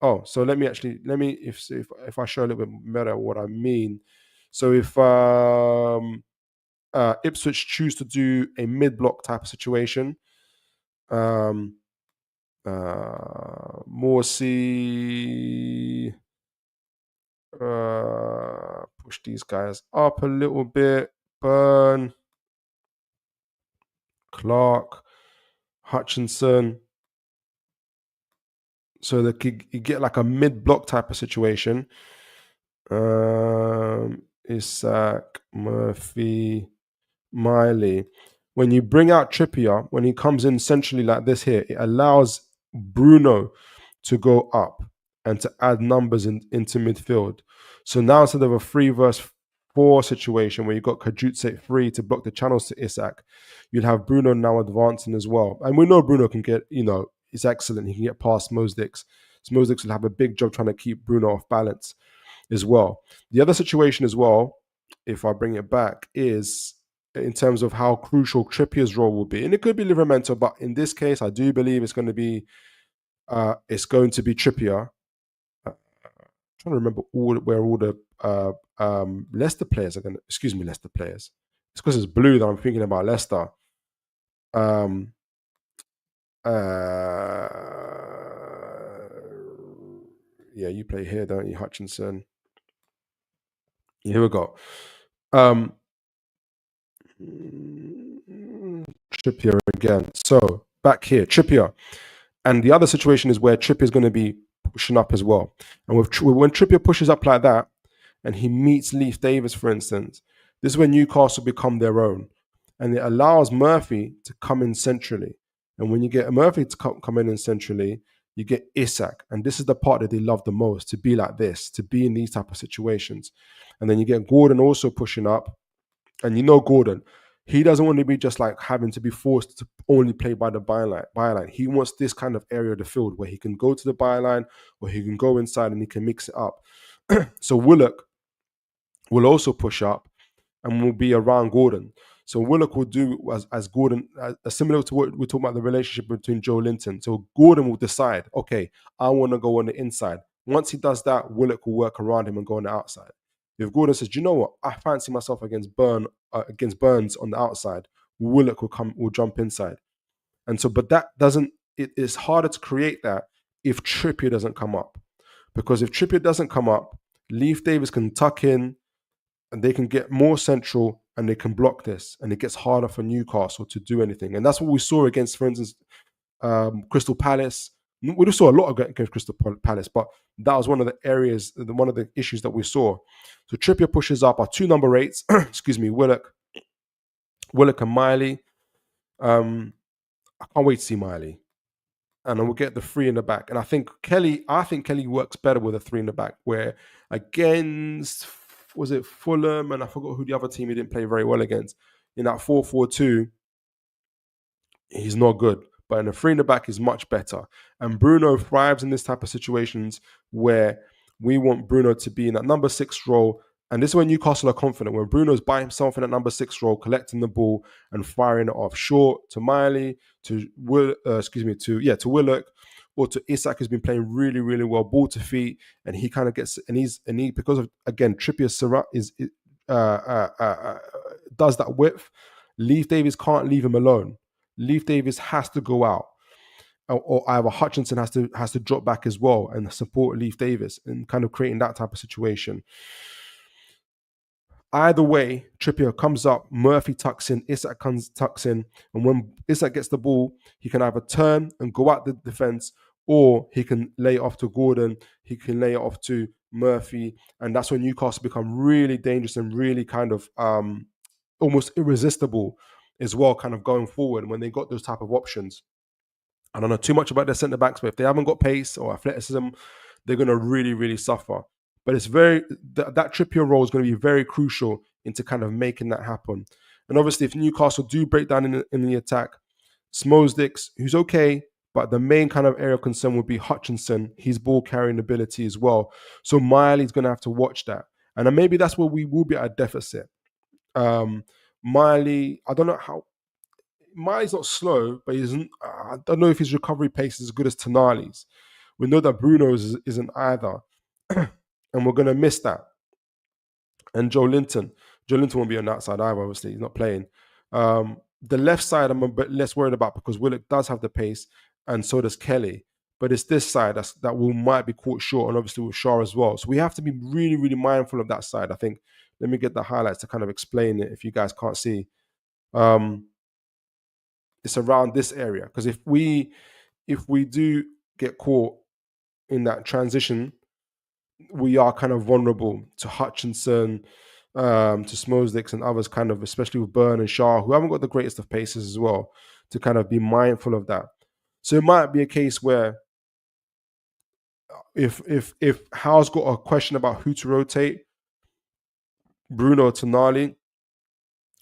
Oh, so let me if I show a little bit better what I mean. So if Ipswich choose to do a mid-block type of situation, Morsey, push these guys up a little bit. Burn, Clark, Hutchinson. So that you get like a mid-block type of situation. Isak, Murphy, Miley. When you bring out Trippier, when he comes in centrally like this here, it allows Bruno to go up and to add numbers into midfield. So now instead of a 3 versus 4 situation where you've got Kajutse free to block the channels to Isak. You'd have Bruno now advancing as well. And we know Bruno can get, he's excellent. He can get past Mosdix. Mosdix will have a big job trying to keep Bruno off balance as well. The other situation as well, if I bring it back, is in terms of how crucial Trippier's role will be. And it could be Livramento, but in this case, I do believe it's going to be Trippier. Trying to remember where all the Leicester players are going to. Excuse me, Leicester players. It's because it's blue that I'm thinking about Leicester. Yeah, you play here, don't you, Hutchinson? Here we go. Trippier again. So back here, Trippier. And the other situation is where Trippier is going to be pushing up as well. And when Trippier pushes up like that, and he meets Leif Davis, for instance, this is when Newcastle become their own. And it allows Murphy to come in centrally. And when you get Murphy to come in centrally, you get Isak. And this is the part that they love the most, to be like this, to be in these type of situations. And then you get Gordon also pushing up. And Gordon, he doesn't want to be just like having to be forced to only play by the byline. He wants this kind of area of the field where he can go to the byline, or he can go inside and he can mix it up. So Willock will also push up and will be around Gordon. So Willock will do as Gordon, similar to what we talk about the relationship between Joe Linton. So Gordon will decide, okay, I want to go on the inside. Once he does that, Willock will work around him and go on the outside. If Gordon says, do you know what, I fancy myself against Burns on the outside, Willock will jump inside. And so, but that doesn't, it is harder to create that if Trippier doesn't come up. Because if Trippier doesn't come up, Leif Davis can tuck in and they can get more central and they can block this. And it gets harder for Newcastle to do anything. And that's what we saw against, for instance, Crystal Palace. We saw a lot against Crystal Palace, but that was one of the areas, one of the issues that we saw. So Trippier pushes up our 2 number 8s, excuse me, Willock and Miley. I can't wait to see Miley. And then we'll get the 3 in the back. And I think Kelly works better with a 3 in the back, where against, was it Fulham? And I forgot who the other team he didn't play very well against. In that 4-4-2, he's not good. But in the 3 in the back is much better. And Bruno thrives in this type of situations where we want Bruno to be in that number 6 role. And this is when Newcastle are confident. When Bruno's by himself in that number 6 role, collecting the ball and firing it off short to Miley, to Willock, or to Isak, who's been playing really, really well, ball to feet, and he kind of gets, and he because of, again, Trippier does that width. Leif Davis can't leave him alone. Leif Davis has to go out, or either Hutchinson has to drop back as well and support Leif Davis, and kind of creating that type of situation. Either way, Trippier comes up, Murphy tucks in, Isak tucks in, and when Isak gets the ball, he can either turn and go out the defense, or he can lay it off to Gordon, he can lay it off to Murphy, and that's when Newcastle become really dangerous and really kind of almost irresistible as well, kind of going forward when they got those type of options. I don't know too much about their centre backs, but if they haven't got pace or athleticism, they're going to really, really suffer. But it's that Trippier role is going to be very crucial into kind of making that happen. And obviously, if Newcastle do break down in the attack, Smosdix, who's okay, but the main kind of area of concern would be Hutchinson, his ball carrying ability as well. So Miley's going to have to watch that. And then maybe that's where we will be at a deficit. Miley, I don't know how. Miley's not slow, but I don't know if his recovery pace is as good as Tonali's. We know that Bruno's isn't either. And we're going to miss that. And Joe Linton won't be on that side either, obviously. He's not playing. The left side I'm a bit less worried about because Willock does have the pace, and so does Kelly. But it's this side that might be caught short, and obviously with Shaw as well. So we have to be really, really mindful of that side. I think, let me get the highlights to kind of explain it if you guys can't see. It's around this area. Because if we do get caught in that transition, we are kind of vulnerable to Hutchinson, to Smosdix and others, kind of, especially with Burn and Shaw, who haven't got the greatest of paces as well, to kind of be mindful of that. So it might be a case where if Howe's got a question about who to rotate, Bruno Tonali.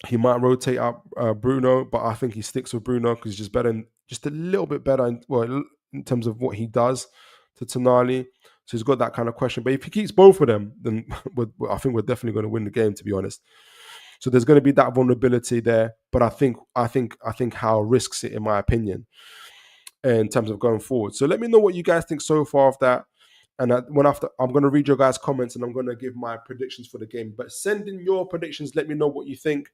He might rotate out Bruno, but I think he sticks with Bruno because he's just better, just a little bit better in terms of what he does to Tonali. So he's got that kind of question. But if he keeps both of them, then I think we're definitely going to win the game, to be honest. So there's going to be that vulnerability there. But I think Howe risks it, in my opinion, in terms of going forward. So let me know what you guys think so far of that. And I'm going to read your guys' comments and I'm going to give my predictions for the game. But send in your predictions. Let me know what you think.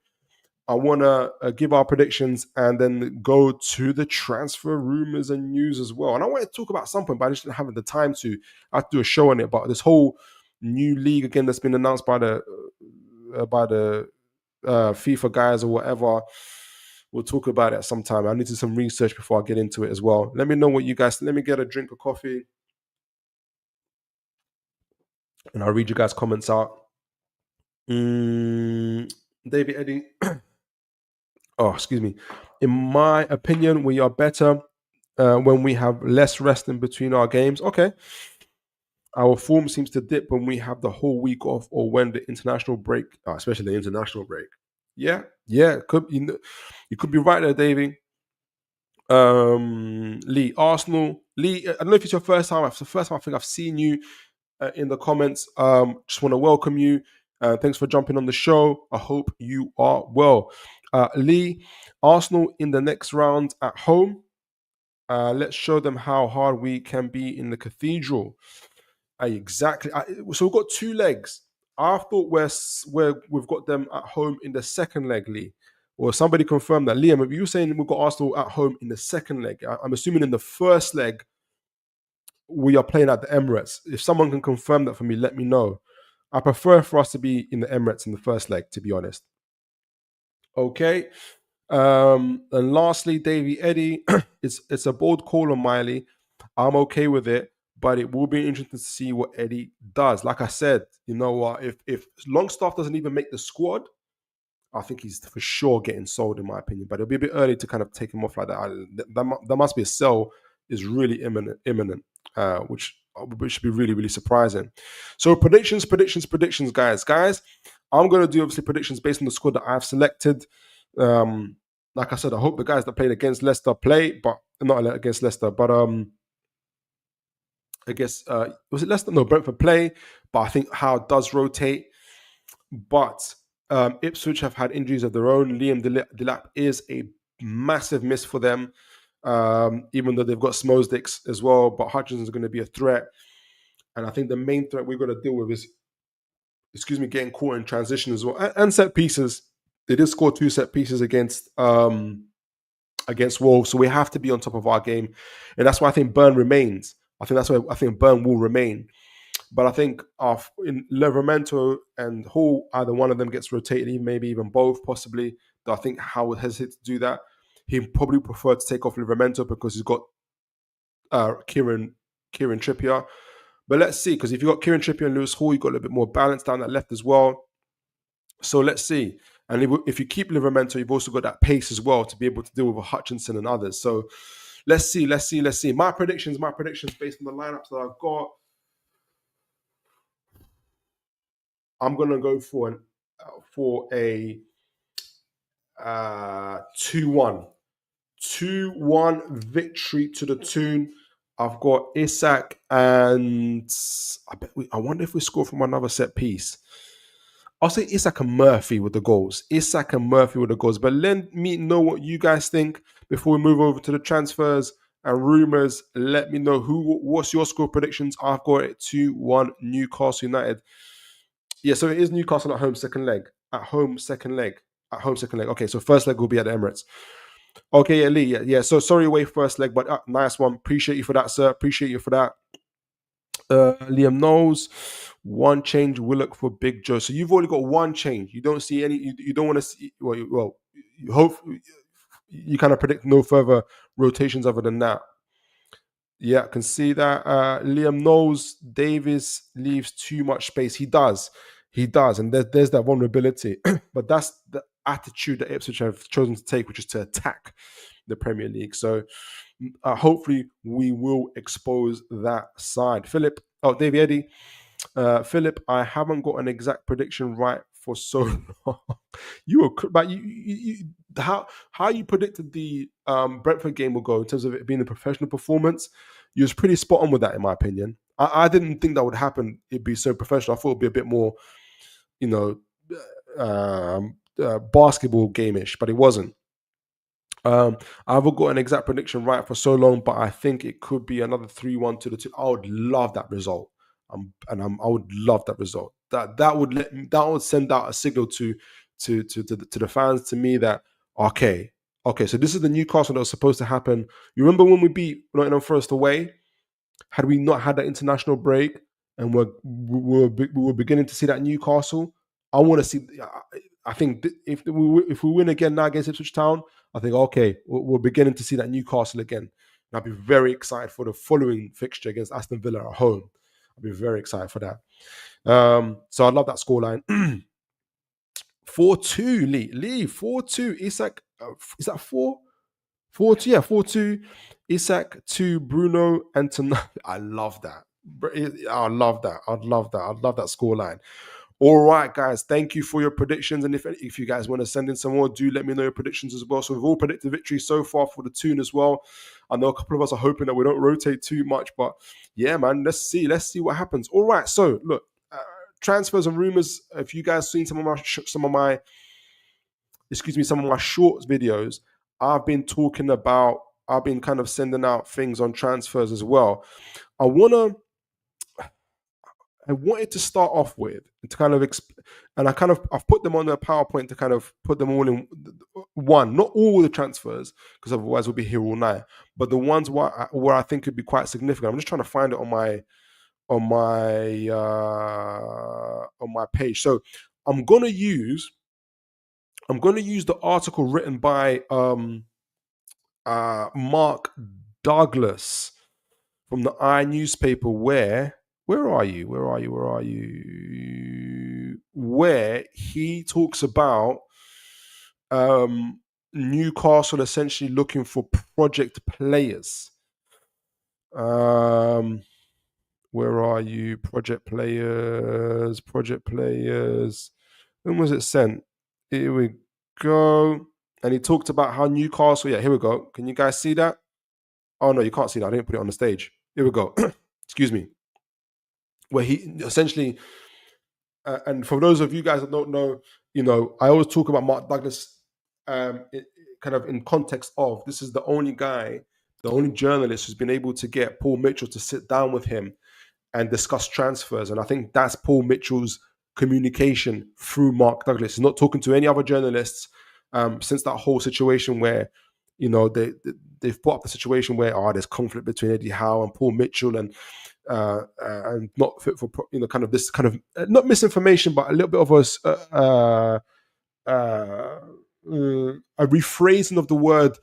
I want to give our predictions and then go to the transfer rumors and news as well. And I want to talk about something, but I just didn't have the time to. I have to do a show on it. But this whole new league again that's been announced by the FIFA guys or whatever. We'll talk about it sometime. I need to do some research before I get into it as well. Let me know what you guys. Let me get a drink of coffee, and I'll read you guys' comments out. David Eddie. Oh, excuse me. In my opinion, we are better when we have less rest in between our games. Okay. Our form seems to dip when we have the whole week off or when the international break, especially the international break. Yeah. You could be right there, Davey. Lee, Arsenal. Lee, I don't know if it's your first time. It's the first time I think I've seen you in the comments. Just want to welcome you. Thanks for jumping on the show. I hope you are well. Lee, Arsenal in the next round at home. Let's show them how hard we can be in the cathedral. Exactly. So we've got two legs. I thought we've got them at home in the second leg, Lee. Or somebody confirmed that. Liam, if you were saying we've got Arsenal at home in the second leg, I'm assuming in the first leg we are playing at the Emirates. If someone can confirm that for me, let me know. I prefer for us to be in the Emirates in the first leg, to be honest. Okay. And lastly, Davey Eddie, it's a bold call on Miley. I'm okay with it, but it will be interesting to see what Eddie does. Like I said, you know what? If Longstaff doesn't even make the squad, I think he's for sure getting sold, in my opinion. But it'll be a bit early to kind of take him off like that. There must be a sell is really imminent, which should be really, really surprising. So predictions, guys. Guys, I'm going to do obviously predictions based on the squad that I've selected. Like I said, I hope the guys that played against Leicester play, but not against Leicester, but I guess was it Leicester? No, Brentford play, but I think Howe does rotate. But Ipswich have had injuries of their own. Liam Delap is a massive miss for them, even though they've got Smosdicks as well. But Hutchinson is going to be a threat. And I think the main threat we've got to deal with is, getting caught in transition as well. And set pieces. They did score 2 set pieces against Wolves. So we have to be on top of our game. And that's why I think Burn remains. I think Burn will remain. But I think in Livramento and Hall, either one of them gets rotated, maybe even both, possibly. Though I think Howard would hesitate to do that. He'd probably prefer to take off Livramento because he's got Kieran Trippier. But let's see, because if you've got Kieran Trippier and Lewis Hall, you've got a little bit more balance down that left as well. So let's see. And if you keep Livramento, you've also got that pace as well to be able to deal with a Hutchinson and others. So let's see. My predictions based on the lineups that I've got. I'm going to go for a 2-1. 2-1 victory to the Toon. I've got Isak and I wonder if we score from another set piece. I'll say Isak and Murphy with the goals. But let me know what you guys think before we move over to the transfers and rumours. Let me know what's your score predictions. I've got it 2-1 Newcastle United. Yeah, so it is Newcastle at home, second leg. Okay, so first leg will be at the Emirates. Okay, yeah, Lee. Yeah. So sorry away first leg, but nice one. Appreciate you for that, sir. Appreciate you for that. Liam knows one change will look for Big Joe. So you've already got one change. You don't see any. You don't want to see. Well, you hope you kind of predict no further rotations other than that. Yeah, I can see that. Liam knows Davis leaves too much space. He does, and there's that vulnerability. But that's the attitude that Ipswich have chosen to take, which is to attack the Premier League. So hopefully we will expose that side. David Eddie. Philip, I haven't got an exact prediction right for so long. You were but how you predicted the Brentford game will go in terms of it being a professional performance. You was pretty spot on with that, in my opinion. I didn't think that would happen. It'd be so professional. I thought it'd be a bit more, you know, basketball game-ish, but it wasn't. I haven't got an exact prediction right for so long, but I think it could be another 3-1 to the two. I would love that result. I would love that result. That would send out a signal to the fans, to me, that okay, so this is the Newcastle that was supposed to happen. You remember when we beat Nottingham Forest away? Had we not had that international break, and we were beginning to see that Newcastle, I want to see. I think if we win again now against Ipswich Town, I think okay, we're beginning to see that Newcastle again. And I'll be very excited for the following fixture against Aston Villa at home. I'll be very excited for that. So I love that scoreline. 4-2, Lee, 4-2. Isak, is that 4? 4-2, yeah, 4-2. Isak to Bruno and to. I love that. I love that. I'd love that scoreline. All right, guys, thank you for your predictions. And if you guys want to send in some more, do let me know your predictions as well. So we've all predicted victory so far for the Toon as well. I know a couple of us are hoping that we don't rotate too much, but yeah, man, let's see what happens. All right, so look, transfers and rumors. If you guys seen some of my shorts videos, I've been kind of sending out things on transfers as well. I wanted to start off with to kind of I've put them on a PowerPoint to kind of put them all in one, not all the transfers, because otherwise we'll be here all night, but the ones where I think could be quite significant. I'm just trying to find it on my page. So I'm gonna use the article written by Mark Douglas from the I newspaper, where are you? Where he talks about Newcastle essentially looking for project players. Where are you? Project players. When was it sent? Here we go. And he talked about how Newcastle, yeah, here we go. Can you guys see that? Oh, no, you can't see that. I didn't put it on the stage. Here we go. Excuse me. Where he essentially, and for those of you guys that don't know, I always talk about Mark Douglas kind of in context of, this is the only journalist who's been able to get Paul Mitchell to sit down with him and discuss transfers. And I think that's Paul Mitchell's communication through Mark Douglas. He's not talking to any other journalists since that whole situation where, they've brought up the situation where there's conflict between Eddie Howe and Paul Mitchell, and not fit for kind of this kind of not misinformation, but a little bit of a rephrasing of the word.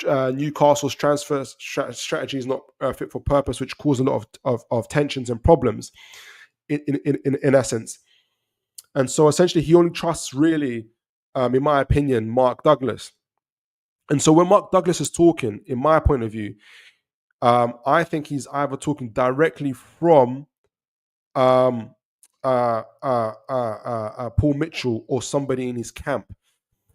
Newcastle's transfer strategy is not fit for purpose, which caused a lot of tensions and problems in essence. And so essentially he only trusts really, in my opinion, Mark Douglas. And so when Mark Douglas is talking, in my point of view, I think he's either talking directly from Paul Mitchell or somebody in his camp.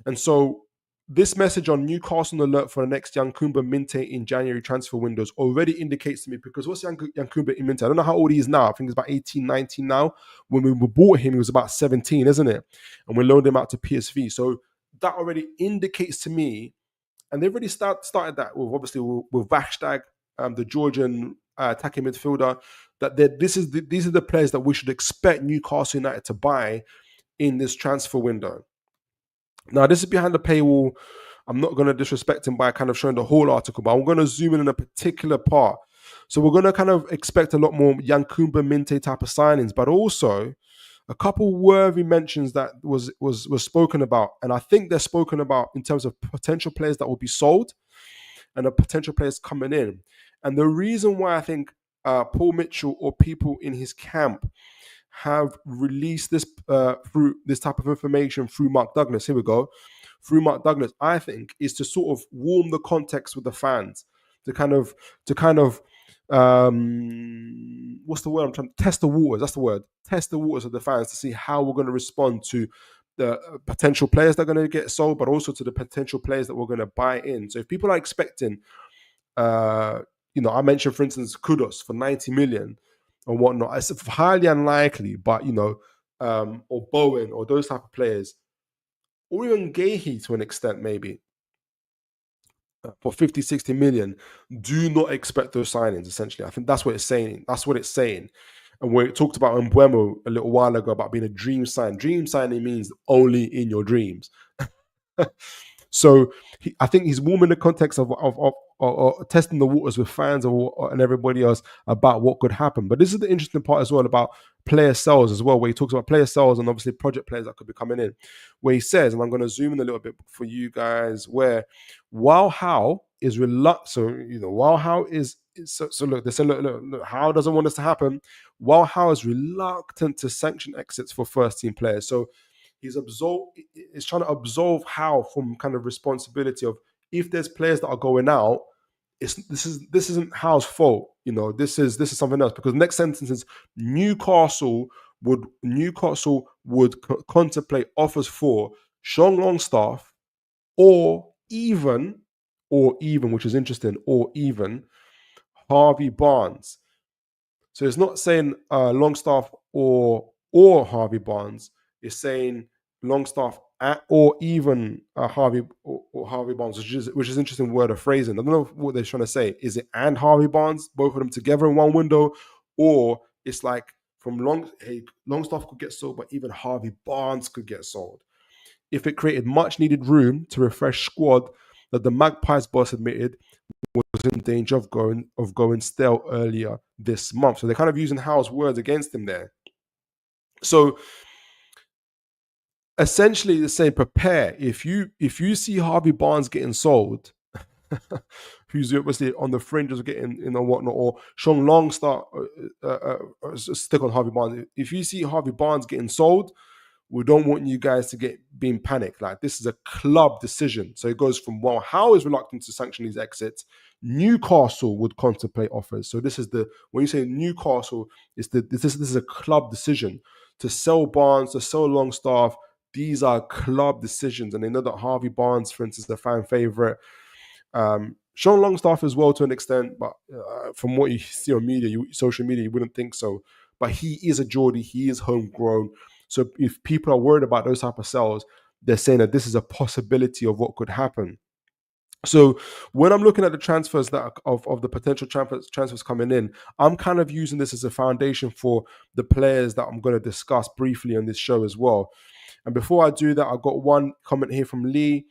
And so this message on Newcastle alert for the next Yankuba Minte in January transfer windows already indicates to me, because what's Yankuba Minte? I don't know how old he is now. I think he's about 18, 19 now. When we bought him, he was about 17, isn't it? And we loaned him out to PSV. So that already indicates to me, and they've already started that with Vashdag, the Georgian attacking midfielder, that these are the players that we should expect Newcastle United to buy in this transfer window. Now, this is behind the paywall. I'm not going to disrespect him by kind of showing the whole article, but I'm going to zoom in a particular part. So we're going to kind of expect a lot more Yankuba Minte type of signings, but also a couple worthy mentions that was spoken about. And I think they're spoken about in terms of potential players that will be sold and the potential players coming in. And the reason why I think Paul Mitchell or people in his camp have released this through this type of information through Mark Douglas, here we go, through Mark Douglas, I think, is to sort of warm the context with the fans, to kind of what's the word I'm trying to test the waters. That's the word. Test the waters of the fans to see how we're going to respond to the potential players that are going to get sold, but also to the potential players that we're going to buy in. So if people are expecting, I mentioned, for instance, Kudos for 90 million and whatnot, it's highly unlikely, but, or Bowen or those type of players, or even Gahey to an extent, maybe, for 50, 60 million, do not expect those signings, essentially. I think that's what it's saying. That's what it's saying. And we talked about Mbeumo a little while ago about being a dream sign. Dream signing means only in your dreams. So I think he's warming the context of testing the waters with fans and everybody else about what could happen. But this is the interesting part as well about player sales as well, where he talks about player sales and obviously project players that could be coming in. Where he says, and I'm going to zoom in a little bit for you guys, where while Howe is reluctant, while Howe is so look, they say look, Howe doesn't want this to happen. While Howe is reluctant to sanction exits for first team players, so he's trying to absolve Howe from kind of responsibility of, if there's players that are going out, this isn't Howe's fault. This is something else, because the next sentence is Newcastle would contemplate offers for Sean Longstaff or even, which is interesting, or even Harvey Barnes. So it's not saying Longstaff or Harvey Barnes. It's saying Longstaff or even Harvey Barnes, which is interesting word of phrasing. I don't know what they're trying to say. Is it and Harvey Barnes, both of them together in one window, or it's like from Longstaff could get sold, but even Harvey Barnes could get sold. If it created much needed room to refresh squad that the Magpies boss admitted was in danger of going stale earlier this month. So they're kind of using Howe's words against him there. So essentially they're saying, prepare. If you see Harvey Barnes getting sold, who's obviously on the fringes of getting whatnot, or Sean Longstaff, stick on Harvey Barnes. If you see Harvey Barnes getting sold, we don't want you guys to get being panicked. Like, this is a club decision. So it goes from, well, Howe is reluctant to sanction these exits. Newcastle would contemplate offers. So this is when you say Newcastle, this is a club decision to sell Barnes, to sell Longstaff. These are club decisions, and they know that Harvey Barnes, for instance, is a fan favorite. Sean Longstaff as well to an extent, but from what you see on social media, you wouldn't think so. But he is a Geordie. He is homegrown. So if people are worried about those type of sales, they're saying that this is a possibility of what could happen. So when I'm looking at the transfers of the potential transfers coming in, I'm kind of using this as a foundation for the players that I'm going to discuss briefly on this show as well. And before I do that, I've got one comment here from Lee.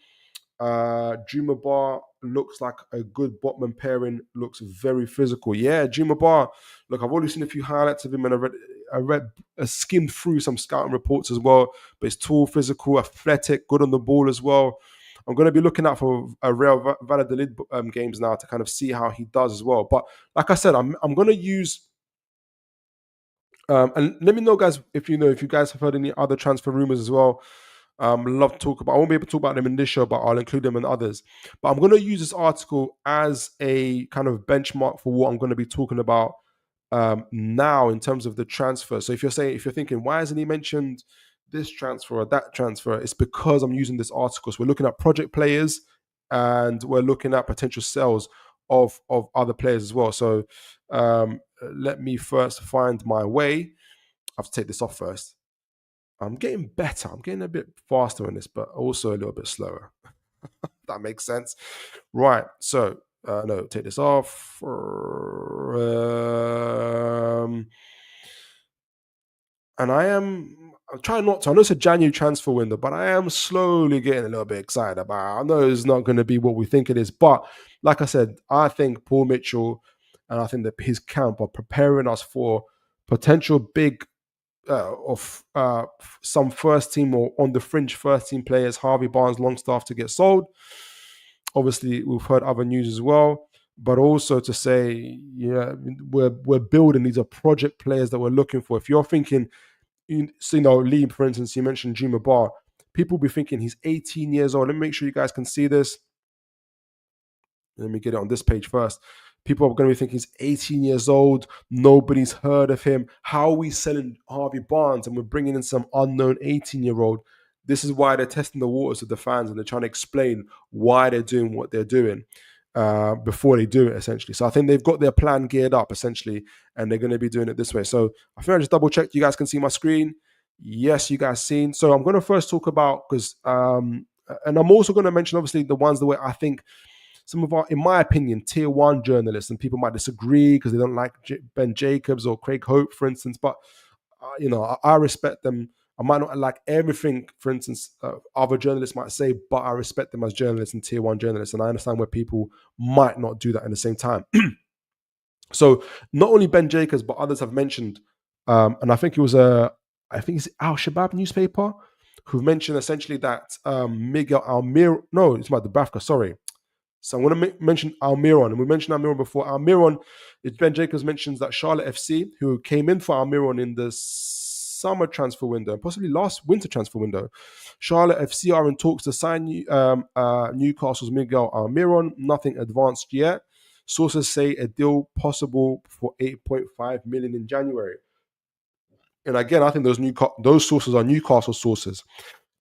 Juma Bar looks like a good Botman pairing, looks very physical. Yeah, Juma Bar, look, I've already seen a few highlights of him, and I skimmed through some scouting reports as well, but it's tall, physical, athletic, good on the ball as well. I'm going to be looking out for Real Valladolid games now to kind of see how he does as well. But like I said, I'm going to use and let me know, guys, if you guys have heard any other transfer rumors as well. Love to talk about. I won't be able to talk about them in this show, but I'll include them in others. But I'm going to use this article as a kind of benchmark for what I'm going to be talking about now in terms of the transfer. So if you're thinking, why hasn't he mentioned this transfer or that transfer? It's because I'm using this article. So we're looking at project players and we're looking at potential sales of other players as well. So let me first find my way. I have to take this off first. I'm getting better. I'm getting a bit faster in this, but also a little bit slower. That makes sense. Right. So, no, take this off. And I'm trying not to. I know it's a January transfer window, but I am slowly getting a little bit excited about it. I know it's not going to be what we think it is. But like I said, I think Paul Mitchell and I think that his camp are preparing us for potential big of some first team or on the fringe first team players, Harvey Barnes, Longstaff, to get sold. Obviously, we've heard other news as well, but also to say, yeah, we're building. These are project players that we're looking for. If you're thinking, Lee, for instance, you mentioned Juma Bar. People will be thinking he's 18 years old. Let me make sure you guys can see this. Let me get it on this page first. People are going to be thinking he's 18 years old. Nobody's heard of him. How are we selling Harvey Barnes and we're bringing in some unknown 18-year-old? This is why they're testing the waters with the fans and they're trying to explain why they're doing what they're doing before they do it, essentially. So I think they've got their plan geared up, essentially, and they're going to be doing it this way. So I think I just double checked. You guys can see my screen. Yes, you guys seen. So I'm going to first talk about, because, and I'm also going to mention, obviously, the ones the way I think some of our, in my opinion, tier one journalists, and people might disagree because they don't like Ben Jacobs or Craig Hope, for instance, but I respect them. I might not like everything, for instance, other journalists might say, but I respect them as journalists and tier one journalists, and I understand where people might not do that in the same time. So not only Ben Jacobs, but others have mentioned, and I think it was I think it's Al Shabab newspaper who've mentioned essentially that Miguel Almir, no, it's about Dubravka, sorry. So I'm going to mention Almiron, and we mentioned Almiron before. Almiron, Ben Jacobs mentions that Charlotte FC, who came in for Almiron in the summer transfer window, possibly last winter transfer window, Charlotte FC are in talks to sign Newcastle's Miguel Almiron. Nothing advanced yet. Sources say a deal possible for 8.5 million in January. And again, I think those sources are Newcastle sources.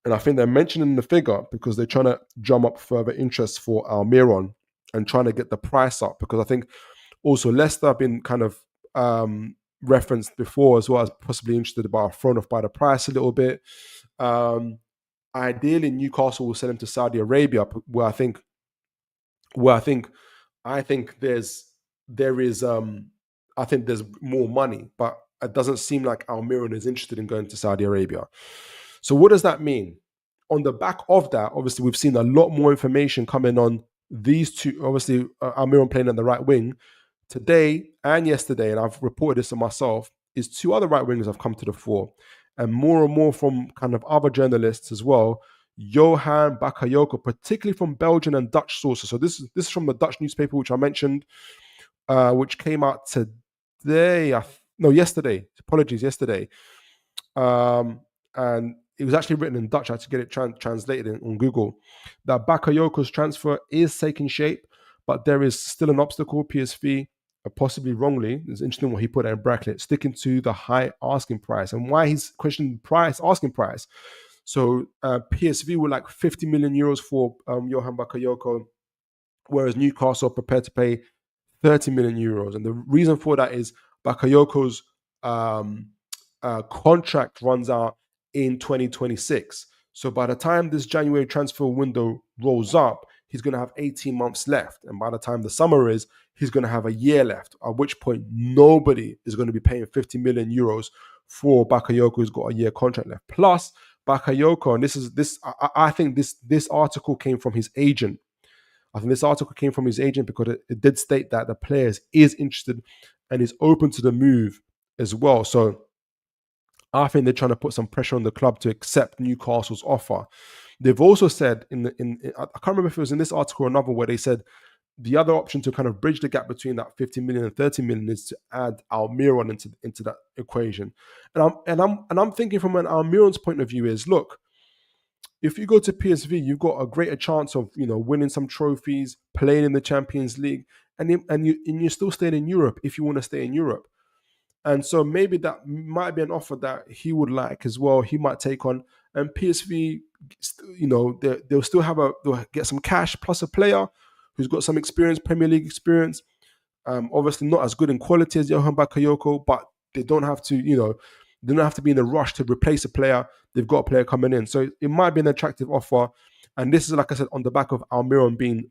And I think they're mentioning the figure because they're trying to drum up further interest for Almiron and trying to get the price up. Because I think also Leicester have been kind of referenced before as well as possibly interested, about thrown off by the price a little bit. Ideally, Newcastle will sell him to Saudi Arabia, where I think there's more money, but it doesn't seem like Almiron is interested in going to Saudi Arabia. So what does that mean? On the back of that, obviously, we've seen a lot more information coming on these two. Obviously, Almiron playing on the right wing today and yesterday, and I've reported this to myself, is two other right wingers have come to the fore. And more from kind of other journalists as well, Johan Bakayoko, particularly from Belgian and Dutch sources. So this is from the Dutch newspaper, which I mentioned, which came out yesterday. Apologies, yesterday. And it was actually written in Dutch. I had to get it translated on Google. That Bakayoko's transfer is taking shape, but there is still an obstacle. PSV, possibly wrongly, it's interesting what he put in bracket, sticking to the high asking price. And why he's questioning asking price. So PSV were like 50 million euros for Johan Bakayoko, whereas Newcastle are prepared to pay 30 million euros. And the reason for that is Bakayoko's contract runs out in 2026. So by the time this January transfer window rolls up, he's going to have 18 months left. And by the time the summer is, he's going to have a year left, at which point nobody is going to be paying 50 million euros for Bakayoko, who's got a year contract left. Plus, Bakayoko, and I think this article came from his agent. I think this article came from his agent because it did state that the player is interested and is open to the move as well. So I think they're trying to put some pressure on the club to accept Newcastle's offer. They've also said I can't remember if it was in this article or another, where they said the other option to kind of bridge the gap between that 50 million and 30 million is to add Almiron into that equation. And I'm thinking from an Almiron's point of view is, look, if you go to PSV, you've got a greater chance of winning some trophies, playing in the Champions League, and you're still staying in Europe if you want to stay in Europe. And so maybe that might be an offer that he would like as well. He might take on, and PSV, they'll get some cash plus a player who's got some experience, Premier League experience. Obviously not as good in quality as Johan Bakayoko, but they don't have to, they don't have to be in a rush to replace a player. They've got a player coming in, so it might be an attractive offer. And this is, like I said, on the back of Almiron being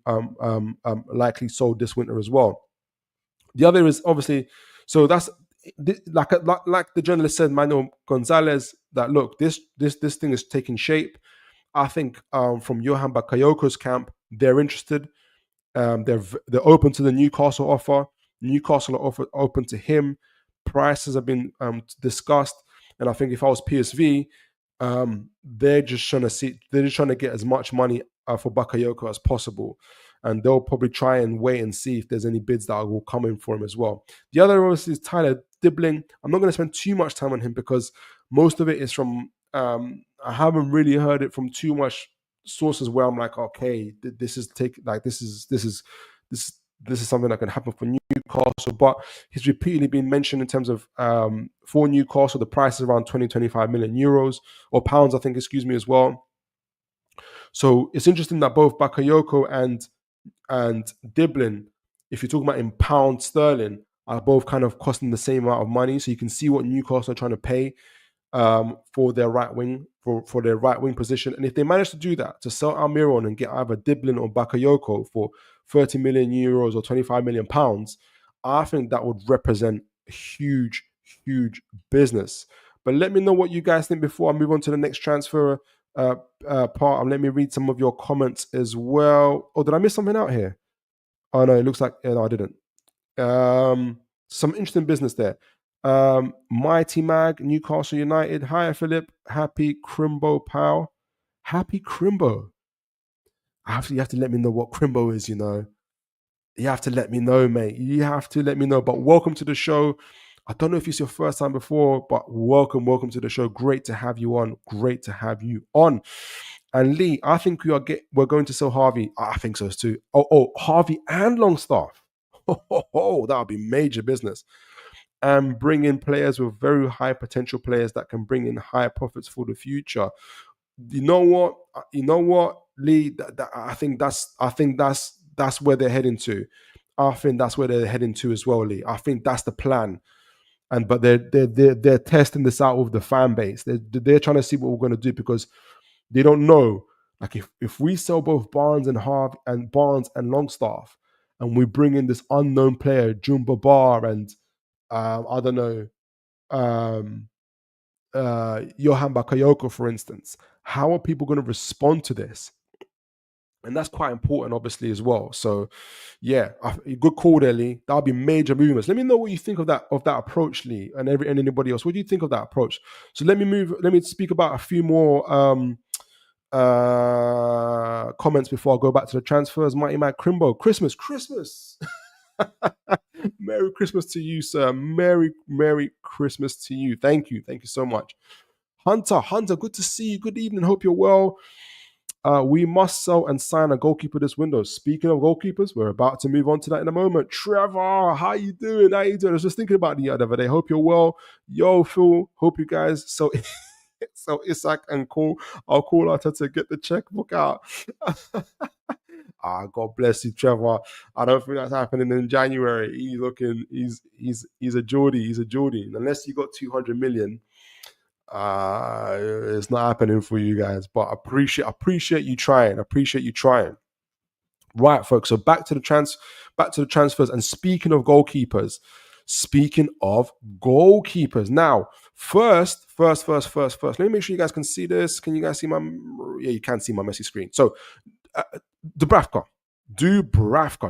likely sold this winter as well. The other is obviously, so that's like the journalist said, Manuel Gonzalez, that look, this thing is taking shape. I think from Johan Bakayoko's camp, they're interested. They're open to the Newcastle offer. Newcastle are open to him. Prices have been discussed, and I think if I was PSV, they're just trying to get as much money for Bakayoko as possible, and they'll probably try and wait and see if there's any bids that will come in for him as well. The other obviously is Tyler Dibbling. I'm not going to spend too much time on him because most of it is from I haven't really heard it from too much sources where I'm like, okay, this is something that can happen for New. Newcastle, but he's repeatedly been mentioned in terms of for Newcastle, the price is around 25 million euros or pounds, I think, excuse me, as well. So it's interesting that both Bakayoko and Diblin, if you're talking about in pound sterling, are both kind of costing the same amount of money. So you can see what Newcastle are trying to pay for their right wing, for their right wing position. And if they manage to do that, to sell Almiron and get either Diblin or Bakayoko for 30 million euros or 25 million pounds, I think that would represent a huge, huge business. But let me know what you guys think before I move on to the next transfer part. And let me read some of your comments as well. Oh, did I miss something out here? Oh no, it looks like no, I didn't. Some interesting business there. Mighty Mag, Newcastle United. Hi, Philip. Happy Crimbo Pal. Happy Crimbo. You have to let me know what Crimbo is, you know. You have to let me know, mate. You have to let me know. But welcome to the show. I don't know if it's your first time before, but welcome to the show. Great to have you on. Great to have you on. And Lee, I think we're going to sell Harvey. I think so too. Oh, Harvey and Longstaff. Oh, that would be major business. And bring in players with very high potential players that can bring in high profits for the future. You know what, Lee? I think that's where they're heading to. I think that's where they're heading to as well, Lee. I think that's the plan. But they're testing this out with the fan base. They're trying to see what we're going to do because they don't know. Like if we sell both Barnes and Longstaff, and we bring in this unknown player, Jumba Bar, and I don't know, Johan Bakayoko, for instance, how are people going to respond to this? And that's quite important, obviously, as well. So, yeah, good call there, Lee. That'll be major movements. Let me know what you think of that approach, Lee, and anybody else. What do you think of that approach? So let me speak about a few more comments before I go back to the transfers. Mighty Mac Crimbo, Christmas. Merry Christmas to you, sir. Merry Christmas to you. Thank you so much. Hunter, good to see you. Good evening. Hope you're well. We must sell and sign a goalkeeper this window. Speaking of goalkeepers, we're about to move on to that in a moment. Trevor, how you doing? I was just thinking about the other day. Hope you're well. Yo, Phil, hope you guys so Isak and I'll call Arteta to get the checkbook out. God bless you, Trevor. I don't think that's happening in January. He's a Geordie. He's a Geordie. Unless you got 200 million, it's not happening for you guys. But I appreciate you trying. Right, folks. So back to the transfers. And speaking of goalkeepers. Now, first. Let me make sure you guys can see this. Can you guys see my? Yeah, you can see my messy screen. So. Dubravka.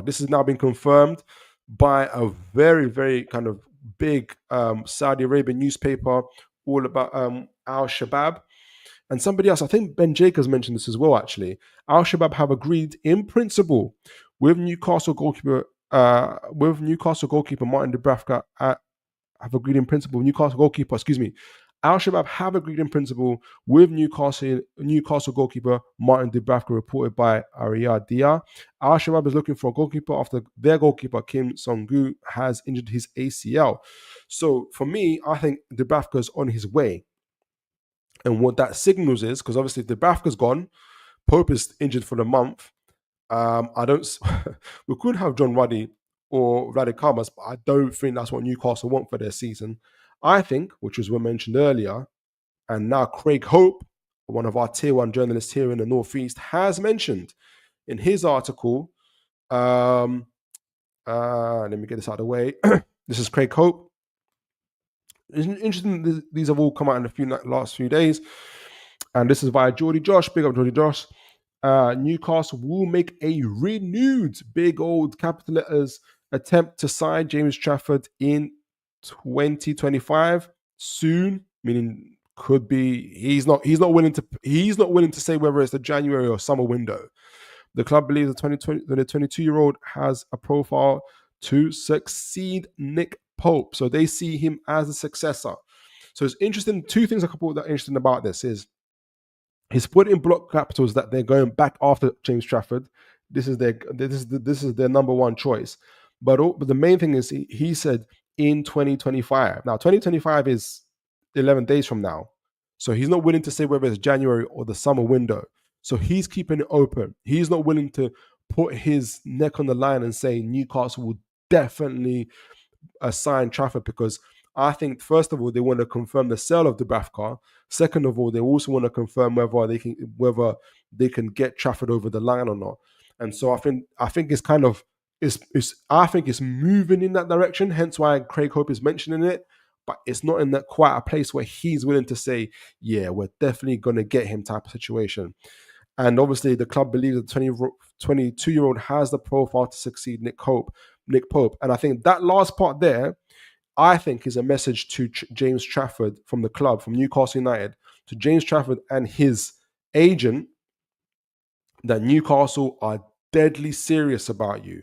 This has now been confirmed by a very, very kind of big Saudi Arabian newspaper all about Al Shabab. And somebody else, I think Ben Jacobs mentioned this as well, actually. Al Shabab have agreed in principle with Newcastle goalkeeper Martin Dubravka have agreed in principle with Newcastle goalkeeper, Al Shabab have agreed in principle with Newcastle goalkeeper Martin Dubravka, reported by Ariya Dia. Al Shabab is looking for a goalkeeper after their goalkeeper Kim Song-gu has injured his ACL. So for me, I think Dubravka is on his way. And what that signals is, because obviously Dubravka's gone, Pope is injured for the month. We could have John Ruddy or Radicamas, but I don't think that's what Newcastle want for their season. I think, which was what mentioned earlier, and now Craig Hope, one of our tier 1 journalists here in the Northeast, has mentioned in his article, let me get this out of the way. This is Craig Hope. It's interesting, these have all come out in the last few days. And this is via Geordie Josh. Big up Geordie Josh. Newcastle will make a renewed, big old capital letters, attempt to sign James Trafford in 2025 soon, meaning could be he's not willing to say whether it's the January or summer window. The club believes the 22-year-old has a profile to succeed Nick Pope, so they see him as a successor. So it's interesting. Two things I could put that interesting about this is he's put in block capitals that they're going back after James Trafford. This is their number one choice. But the main thing is he said in 2025. Now 2025 is 11 days from now, so he's not willing to say whether it's January or the summer window. So he's keeping it open. He's not willing to put his neck on the line and say Newcastle will definitely assign Trafford, because I think first of all they want to confirm the sale of the Dubravka. Second of all, they also want to confirm whether they can get Trafford over the line or not. And so I think it's kind of I think it's moving in that direction. Hence why Craig Hope is mentioning it, but it's not in that quite a place where he's willing to say, yeah, we're definitely going to get him type of situation. And obviously, the club believes the 22-year-old has the profile to succeed Nick Pope. And I think that last part there, I think, is a message to James Trafford from the club, from Newcastle United, to James Trafford and his agent, that Newcastle are deadly serious about you.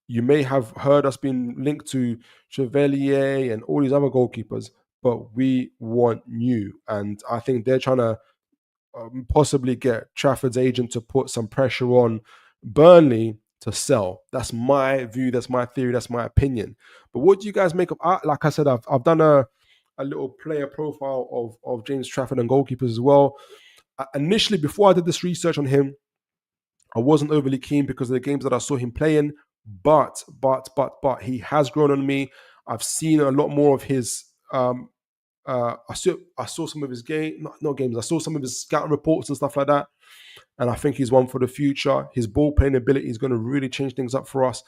You may have heard us being linked to Chevalier and all these other goalkeepers, but we want you. And I think they're trying to possibly get Trafford's agent to put some pressure on Burnley to sell. That's my view. That's my theory. That's my opinion. But what do you guys make of? Like I said, I've done a little player profile of James Trafford and goalkeepers as well. Initially, before I did this research on him, I wasn't overly keen because of the games that I saw him playing. But he has grown on me. I've seen a lot more of his. I saw some of his not games. I saw some of his scouting reports and stuff like that, and I think he's one for the future. His ball playing ability is going to really change things up for us.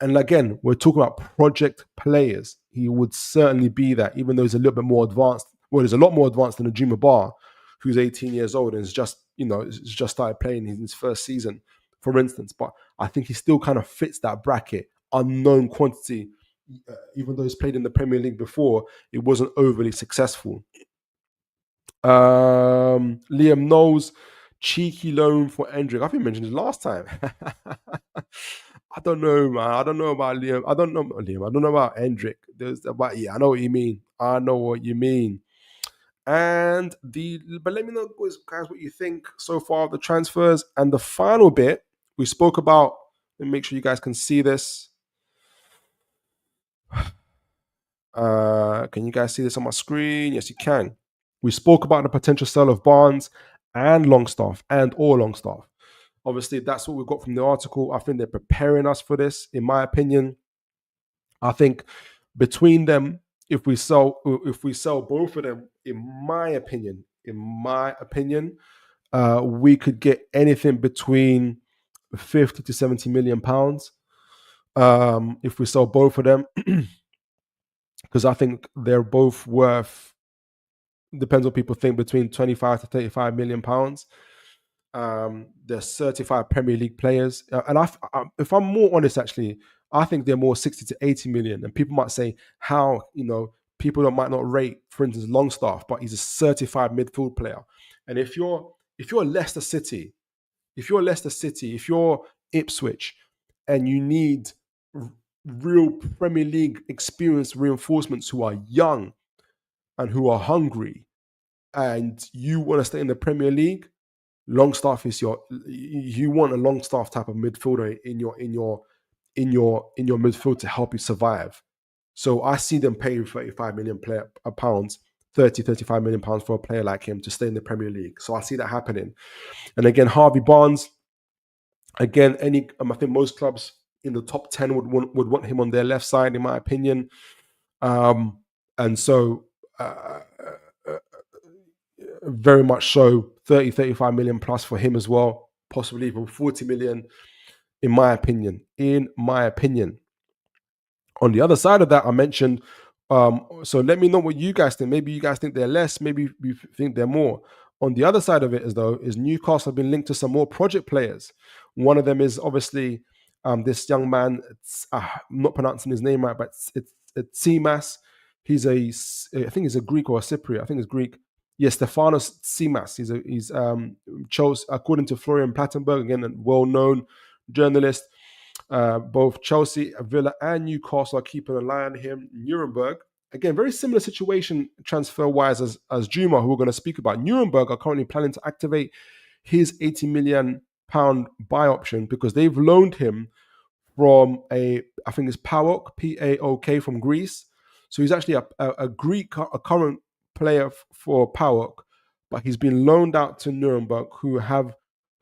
And again, we're talking about project players. He would certainly be that, even though he's a little bit more advanced. Well, he's a lot more advanced than Ajuma Bar, who's 18 years old and is just started playing in his first season, for instance. But I think he still kind of fits that bracket, unknown quantity. Even though he's played in the Premier League before, it wasn't overly successful. Liam Knowles, cheeky loan for Endrick. I think I mentioned it last time. I don't know, man. I don't know about Liam. I don't know about Endrick. I know what you mean. And but let me know, guys, what you think so far of the transfers. And the final bit we spoke about. Let me make sure you guys can see this. Can you guys see this on my screen? Yes, you can. We spoke about the potential sale of Barnes and Longstaff or Longstaff. Obviously, that's what we got from the article. I think they're preparing us for this, in my opinion. I think between them, if we sell both of them, in my opinion, we could get anything between 50 to 70 million pounds if we sell both of them. Because I think they're both worth, depends what people think, between 25 to 35 million pounds. They're certified Premier League players. And if I'm more honest, actually, I think they're more 60 to 80 million. And people might say, how, people that might not rate, for instance, Longstaff, but he's a certified midfield player. And if you're Leicester City, if you're Ipswich, and you need real Premier League experienced reinforcements who are young and who are hungry, and you want to stay in the Premier League, Longstaff is you want a Longstaff type of midfielder in your midfield to help you survive. So I see them paying 35 million pounds, 35 million pounds for a player like him to stay in the Premier League. So I see that happening. And again, Harvey Barnes, again, I think most clubs in the top 10 would want him on their left side, in my opinion. And so very much so 35 million plus for him as well, possibly even 40 million, in my opinion. On the other side of that, I mentioned, so let me know what you guys think. Maybe you guys think they're less, maybe you think they're more. On the other side of it is Newcastle have been linked to some more project players. One of them is obviously this young man, I'm not pronouncing his name right, but it's Tsimas. I think he's a Greek or a Cypriot. I think it's Greek. Yes, Stefanos Tsimas. He's chose, according to Florian Plattenberg, again, a well-known journalist. Both Chelsea, Villa, and Newcastle are keeping an eye on him. Nuremberg, again, very similar situation transfer-wise as Juma, who we're going to speak about. Nuremberg are currently planning to activate his £80 million buy option because they've loaned him from I think it's PAOK, PAOK from Greece. So he's actually a Greek, a current player for PAOK, but he's been loaned out to Nuremberg, who have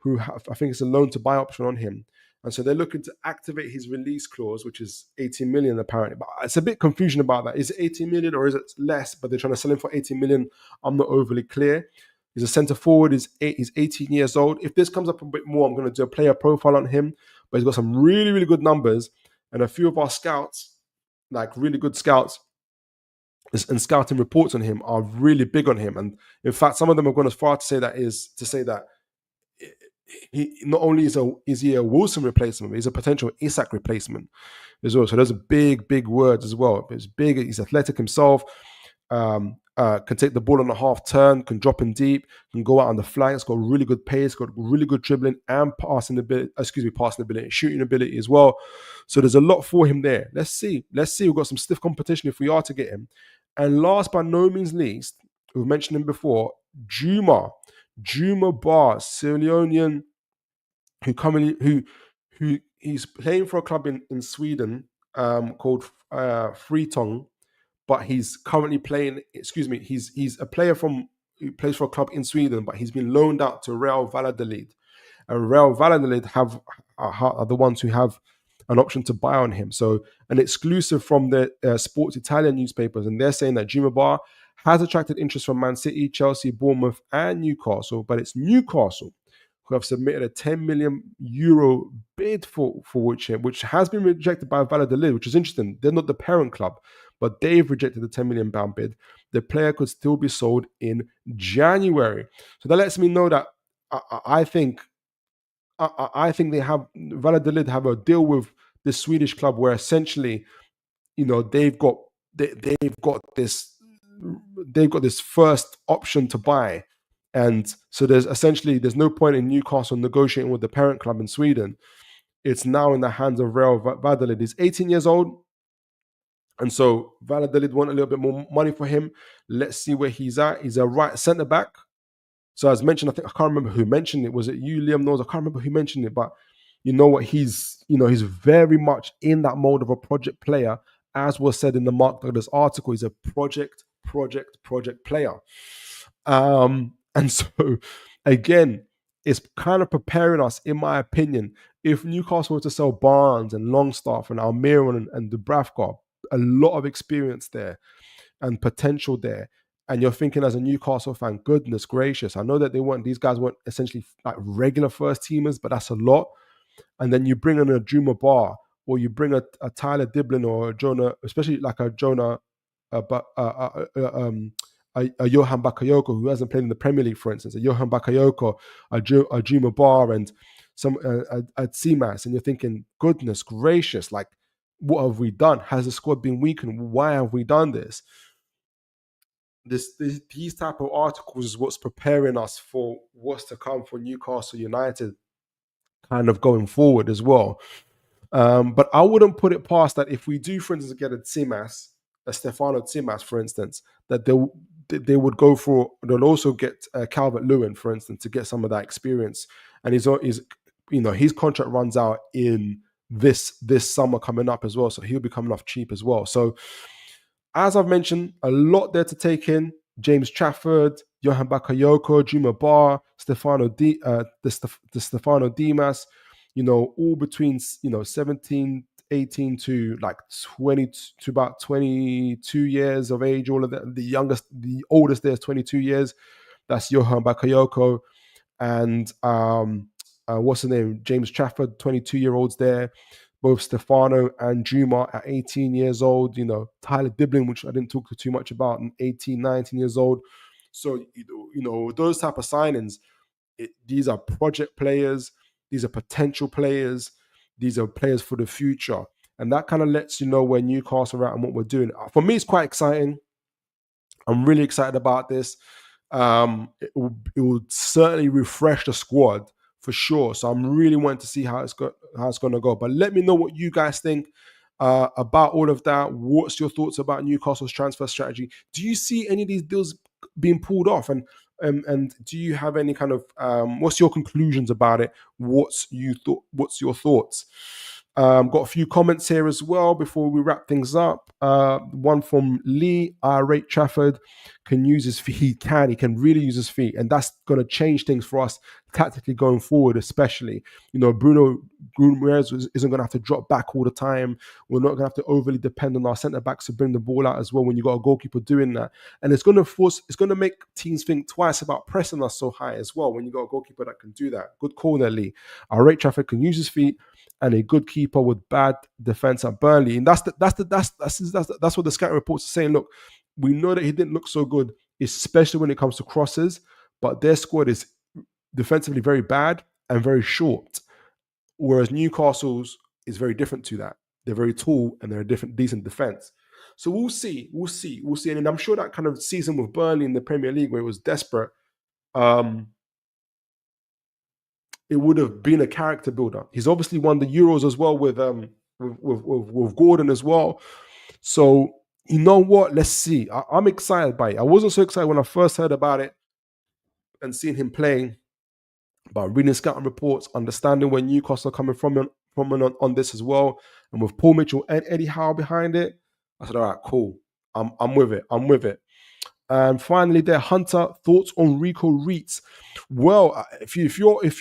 I think it's a loan to buy option on him. And so they're looking to activate his release clause, which is 18 million apparently. But it's a bit confusion about that. Is it 18 million or is it less? But they're trying to sell him for 18 million. I'm not overly clear. He's a centre forward. He's 18 years old. If this comes up a bit more, I'm going to do a player profile on him. But he's got some really, really good numbers. And a few of our scouts, like really good scouts, and scouting reports on him are really big on him. And in fact, some of them have gone as far to say that he not only is he a Wilson replacement, but he's a potential Isak replacement as well. So those are big, big words as well. He's big. He's athletic himself. Can take the ball on a half turn, can drop in deep, can go out on the flank. It's got really good pace, got really good dribbling and passing ability, shooting ability as well. So there's a lot for him there. Let's see. We've got some stiff competition if we are to get him. And last but no means least, we've mentioned him before, Juma Bar, Sierra Leonean, who he's playing for a club in Sweden called Freetong. But he's currently playing. He's a player who plays for a club in Sweden, but he's been loaned out to Real Valladolid, and Real Valladolid are the ones who have an option to buy on him. So an exclusive from the Sports Italian newspapers, and they're saying that Juma Bar has attracted interest from Man City, Chelsea, Bournemouth, and Newcastle. But it's Newcastle who have submitted a 10 million euro bid for which has been rejected by Valladolid, which is interesting. They're not the parent club, but they've rejected the 10 million pound bid. The player could still be sold in January. So that lets me know that I think they have Valladolid have a deal with the Swedish club where essentially, they've got this first option to buy. And so there's no point in Newcastle negotiating with the parent club in Sweden. It's now in the hands of Real Valladolid. He's 18 years old. And so Valladolid want a little bit more money for him. Let's see where he's at. He's a right centre back. So as mentioned, I can't remember who mentioned it. Was it you, Liam Knowles? I can't remember who mentioned it, but you know what? He's very much in that mode of a project player, as was said in the Mark Douglas article. He's a project player. And so again, it's kind of preparing us, in my opinion, if Newcastle were to sell Barnes and Longstaff and Almiron and Dubravka, a lot of experience there and potential there. And you're thinking as a Newcastle fan, goodness gracious, I know that these guys weren't essentially like regular first teamers, but that's a lot. And then you bring in a Juma Bar, or you bring a Tyler Diblin or a Jonah, especially like a Jonah, a Johan Bakayoko who hasn't played in the Premier League, for instance, a Johan Bakayoko, a Juma Bar, and some a Tsimas, and you're thinking, goodness gracious, like, what have we done? Has the squad been weakened? Why have we done this? These type of articles is what's preparing us for what's to come for Newcastle United, kind of going forward as well. But I wouldn't put it past that if we do, for instance, get a Stefano Tsimas, for instance, that they would go for. They'll also get Calvert-Lewin, for instance, to get some of that experience. And his contract runs out in this summer coming up as well, so he'll be coming off cheap as well. So, as I've mentioned, a lot there to take in. James Trafford, Johan Bakayoko, Juma Bar, Stefano Dimas, all between 17, 18 to like 20 to about 22 years of age. All of that. The oldest there is 22 years. That's Johan Bakayoko, and what's the name? James Trafford, 22-year-olds there. Both Stefano and Juma at 18 years old. Tyler Diblin, which I didn't talk too much about, 18, 19 years old. So, those type of signings, these are project players. These are potential players. These are players for the future. And that kind of lets you know where Newcastle are at and what we're doing. For me, it's quite exciting. I'm really excited about this. It will certainly refresh the squad for sure. So I'm really wanting to see how it's going to go. But let me know what you guys think about all of that. What's your thoughts about Newcastle's transfer strategy? Do you see any of these deals being pulled off? And do you have any kind of what's your conclusions about it? What's your thoughts? Got a few comments here as well before we wrap things up. One from Lee. I rate Trafford can use his feet. He can really use his feet, and that's going to change things for us tactically going forward, especially. Bruno Rumours isn't going to have to drop back all the time. We're not going to have to overly depend on our centre backs to bring the ball out as well when you got a goalkeeper doing that. And it's going to make teams think twice about pressing us so high as well when you got a goalkeeper that can do that. Good call there, Lee. I rate Trafford can use his feet, and a good keeper with bad defense at Burnley. And that's what the scouting reports are saying. Look, we know that he didn't look so good, especially when it comes to crosses, but their squad is defensively very bad and very short. Whereas Newcastle's is very different to that. They're very tall and they're a decent defense. So we'll see. And I'm sure that kind of season with Burnley in the Premier League where it was desperate, it would have been a character builder. He's obviously won the Euros as well with Gordon as well. So you know what? Let's see. I'm excited by it. I wasn't so excited when I first heard about it and seeing him playing, but reading scouting reports, understanding where Newcastle are coming from on this as well, and with Paul Mitchell and Eddie Howe behind it, I said, all right, cool. I'm with it. And finally, there, Hunter, thoughts on Rico Reitz. Well, if you're this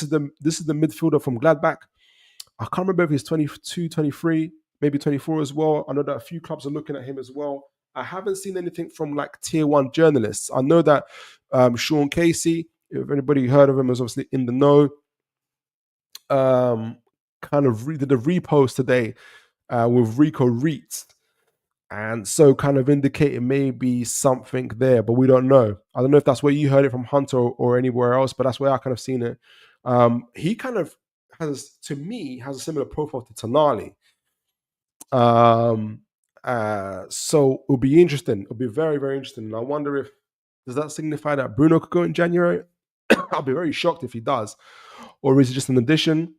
is the midfielder from Gladbach. I can't remember if he's 22, 23, maybe 24 as well. I know that a few clubs are looking at him as well. I haven't seen anything from like tier 1 journalists. I know that Sean Casey, if anybody heard of him, is obviously in the know. Kind of did a repost today with Rico Reitz. And so kind of indicating maybe something there, but we don't know. I don't know if that's where you heard it from Hunter or anywhere else, but that's where I kind of seen it. He kind of has a similar profile to Tonali. So it'll be interesting. It'll be very, very interesting. And I wonder does that signify that Bruno could go in January? I'll be very shocked if he does. Or is it just an addition?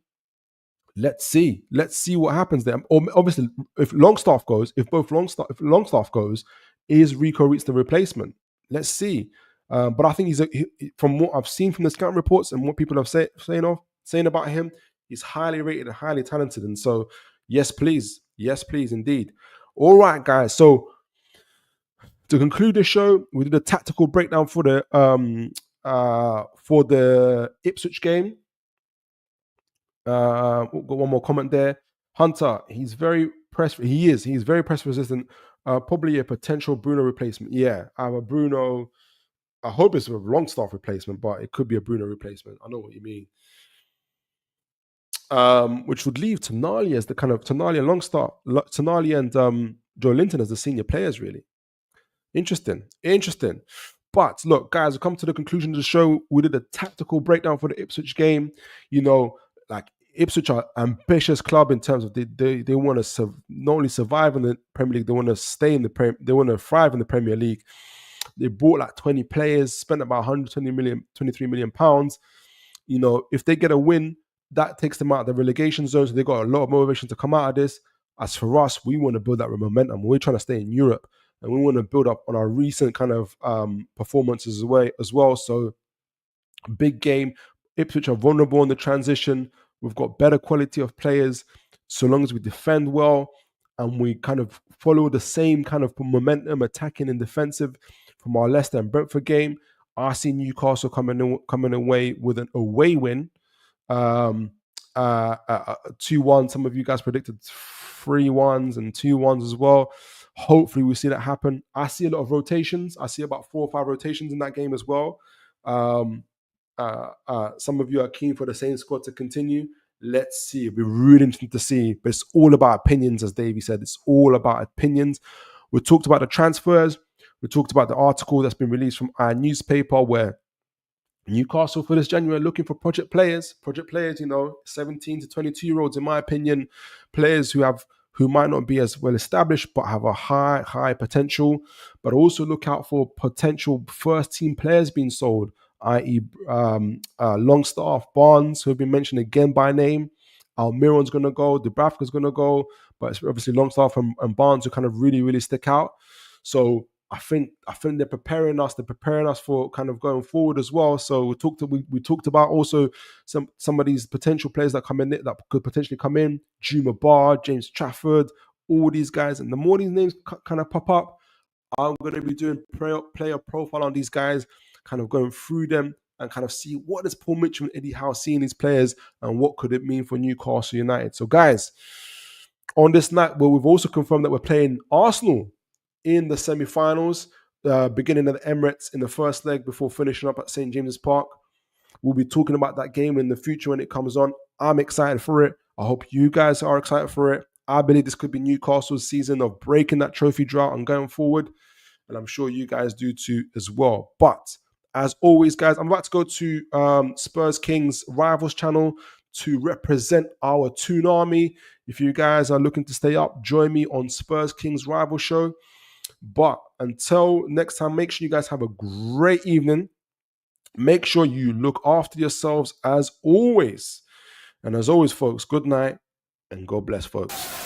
Let's see what happens there. Obviously, if Longstaff goes, if Longstaff goes, is Rico Reitz the replacement? Let's see. But I think from what I've seen from the scouting reports and what people have saying about him, he's highly rated and highly talented. And so, yes, please, indeed. All right, guys. So to conclude the show, we did a tactical breakdown for the Ipswich game. Got one more comment there. Hunter, he's very press. He's very press resistant. Probably a potential Bruno replacement. Yeah, either Bruno. I hope it's a Longstaff replacement, but it could be a Bruno replacement. I know what you mean. Which would leave Tonali as the kind of Tonali and Joe Linton as the senior players, really. Interesting. But look, guys, we come to the conclusion of the show. We did a tactical breakdown for the Ipswich game. Like Ipswich are an ambitious club in terms of they want to not only survive in the Premier League, they want to stay in they want to thrive in the Premier League. They bought like 20 players, spent about 23 million pounds. If they get a win, that takes them out of the relegation zone. So they got a lot of motivation to come out of this. As for us, we want to build that momentum. We're trying to stay in Europe, and we want to build up on our recent kind of performances as well. So big game. Ipswich are vulnerable in the transition. We've got better quality of players. So long as we defend well and we kind of follow the same kind of momentum, attacking and defensive from our Leicester and Brentford game, I see Newcastle coming away with an away win. 2-1. Some of you guys predicted 3-1s and 2-1s as well. Hopefully we see that happen. I see a lot of rotations. I see about 4 or 5 rotations in that game as well. Some of you are keen for the same squad to continue. Let's see. It'll be really interesting to see. But it's all about opinions, as Davey said. It's all about opinions. We talked about the transfers. We talked about the article that's been released from our newspaper where Newcastle for this January are looking for project players, 17 to 22-year-olds, in my opinion, players who might not be as well established but have a high potential. But also look out for potential first team players being sold, i.e. Longstaff, Barnes, who have been mentioned again by name. Almiron's going to go, Dubravka's going to go, but it's obviously Longstaff and Barnes who kind of really, really stick out. So I think they're preparing us. They're preparing us for kind of going forward as well. So we talked about also some of these potential players that come in that could potentially come in. Juma Barr, James Trafford, all these guys, and the more these names kind of pop up, I'm going to be doing player profile on these guys, kind of going through them and kind of see what does Paul Mitchell and Eddie Howe see in these players and what could it mean for Newcastle United. So guys, on this night, where we've also confirmed that we're playing Arsenal in the semi-finals, beginning at the Emirates in the first leg before finishing up at St. James's Park. We'll be talking about that game in the future when it comes on. I'm excited for it. I hope you guys are excited for it. I believe this could be Newcastle's season of breaking that trophy drought and going forward. And I'm sure you guys do too as well. But as always, guys, I'm about to go to Spurs Kings Rivals channel to represent our Toon Army. If you guys are looking to stay up, join me on Spurs Kings Rival Show. But until next time, make sure you guys have a great evening. Make sure you look after yourselves as always. And as always, folks, good night and God bless, folks.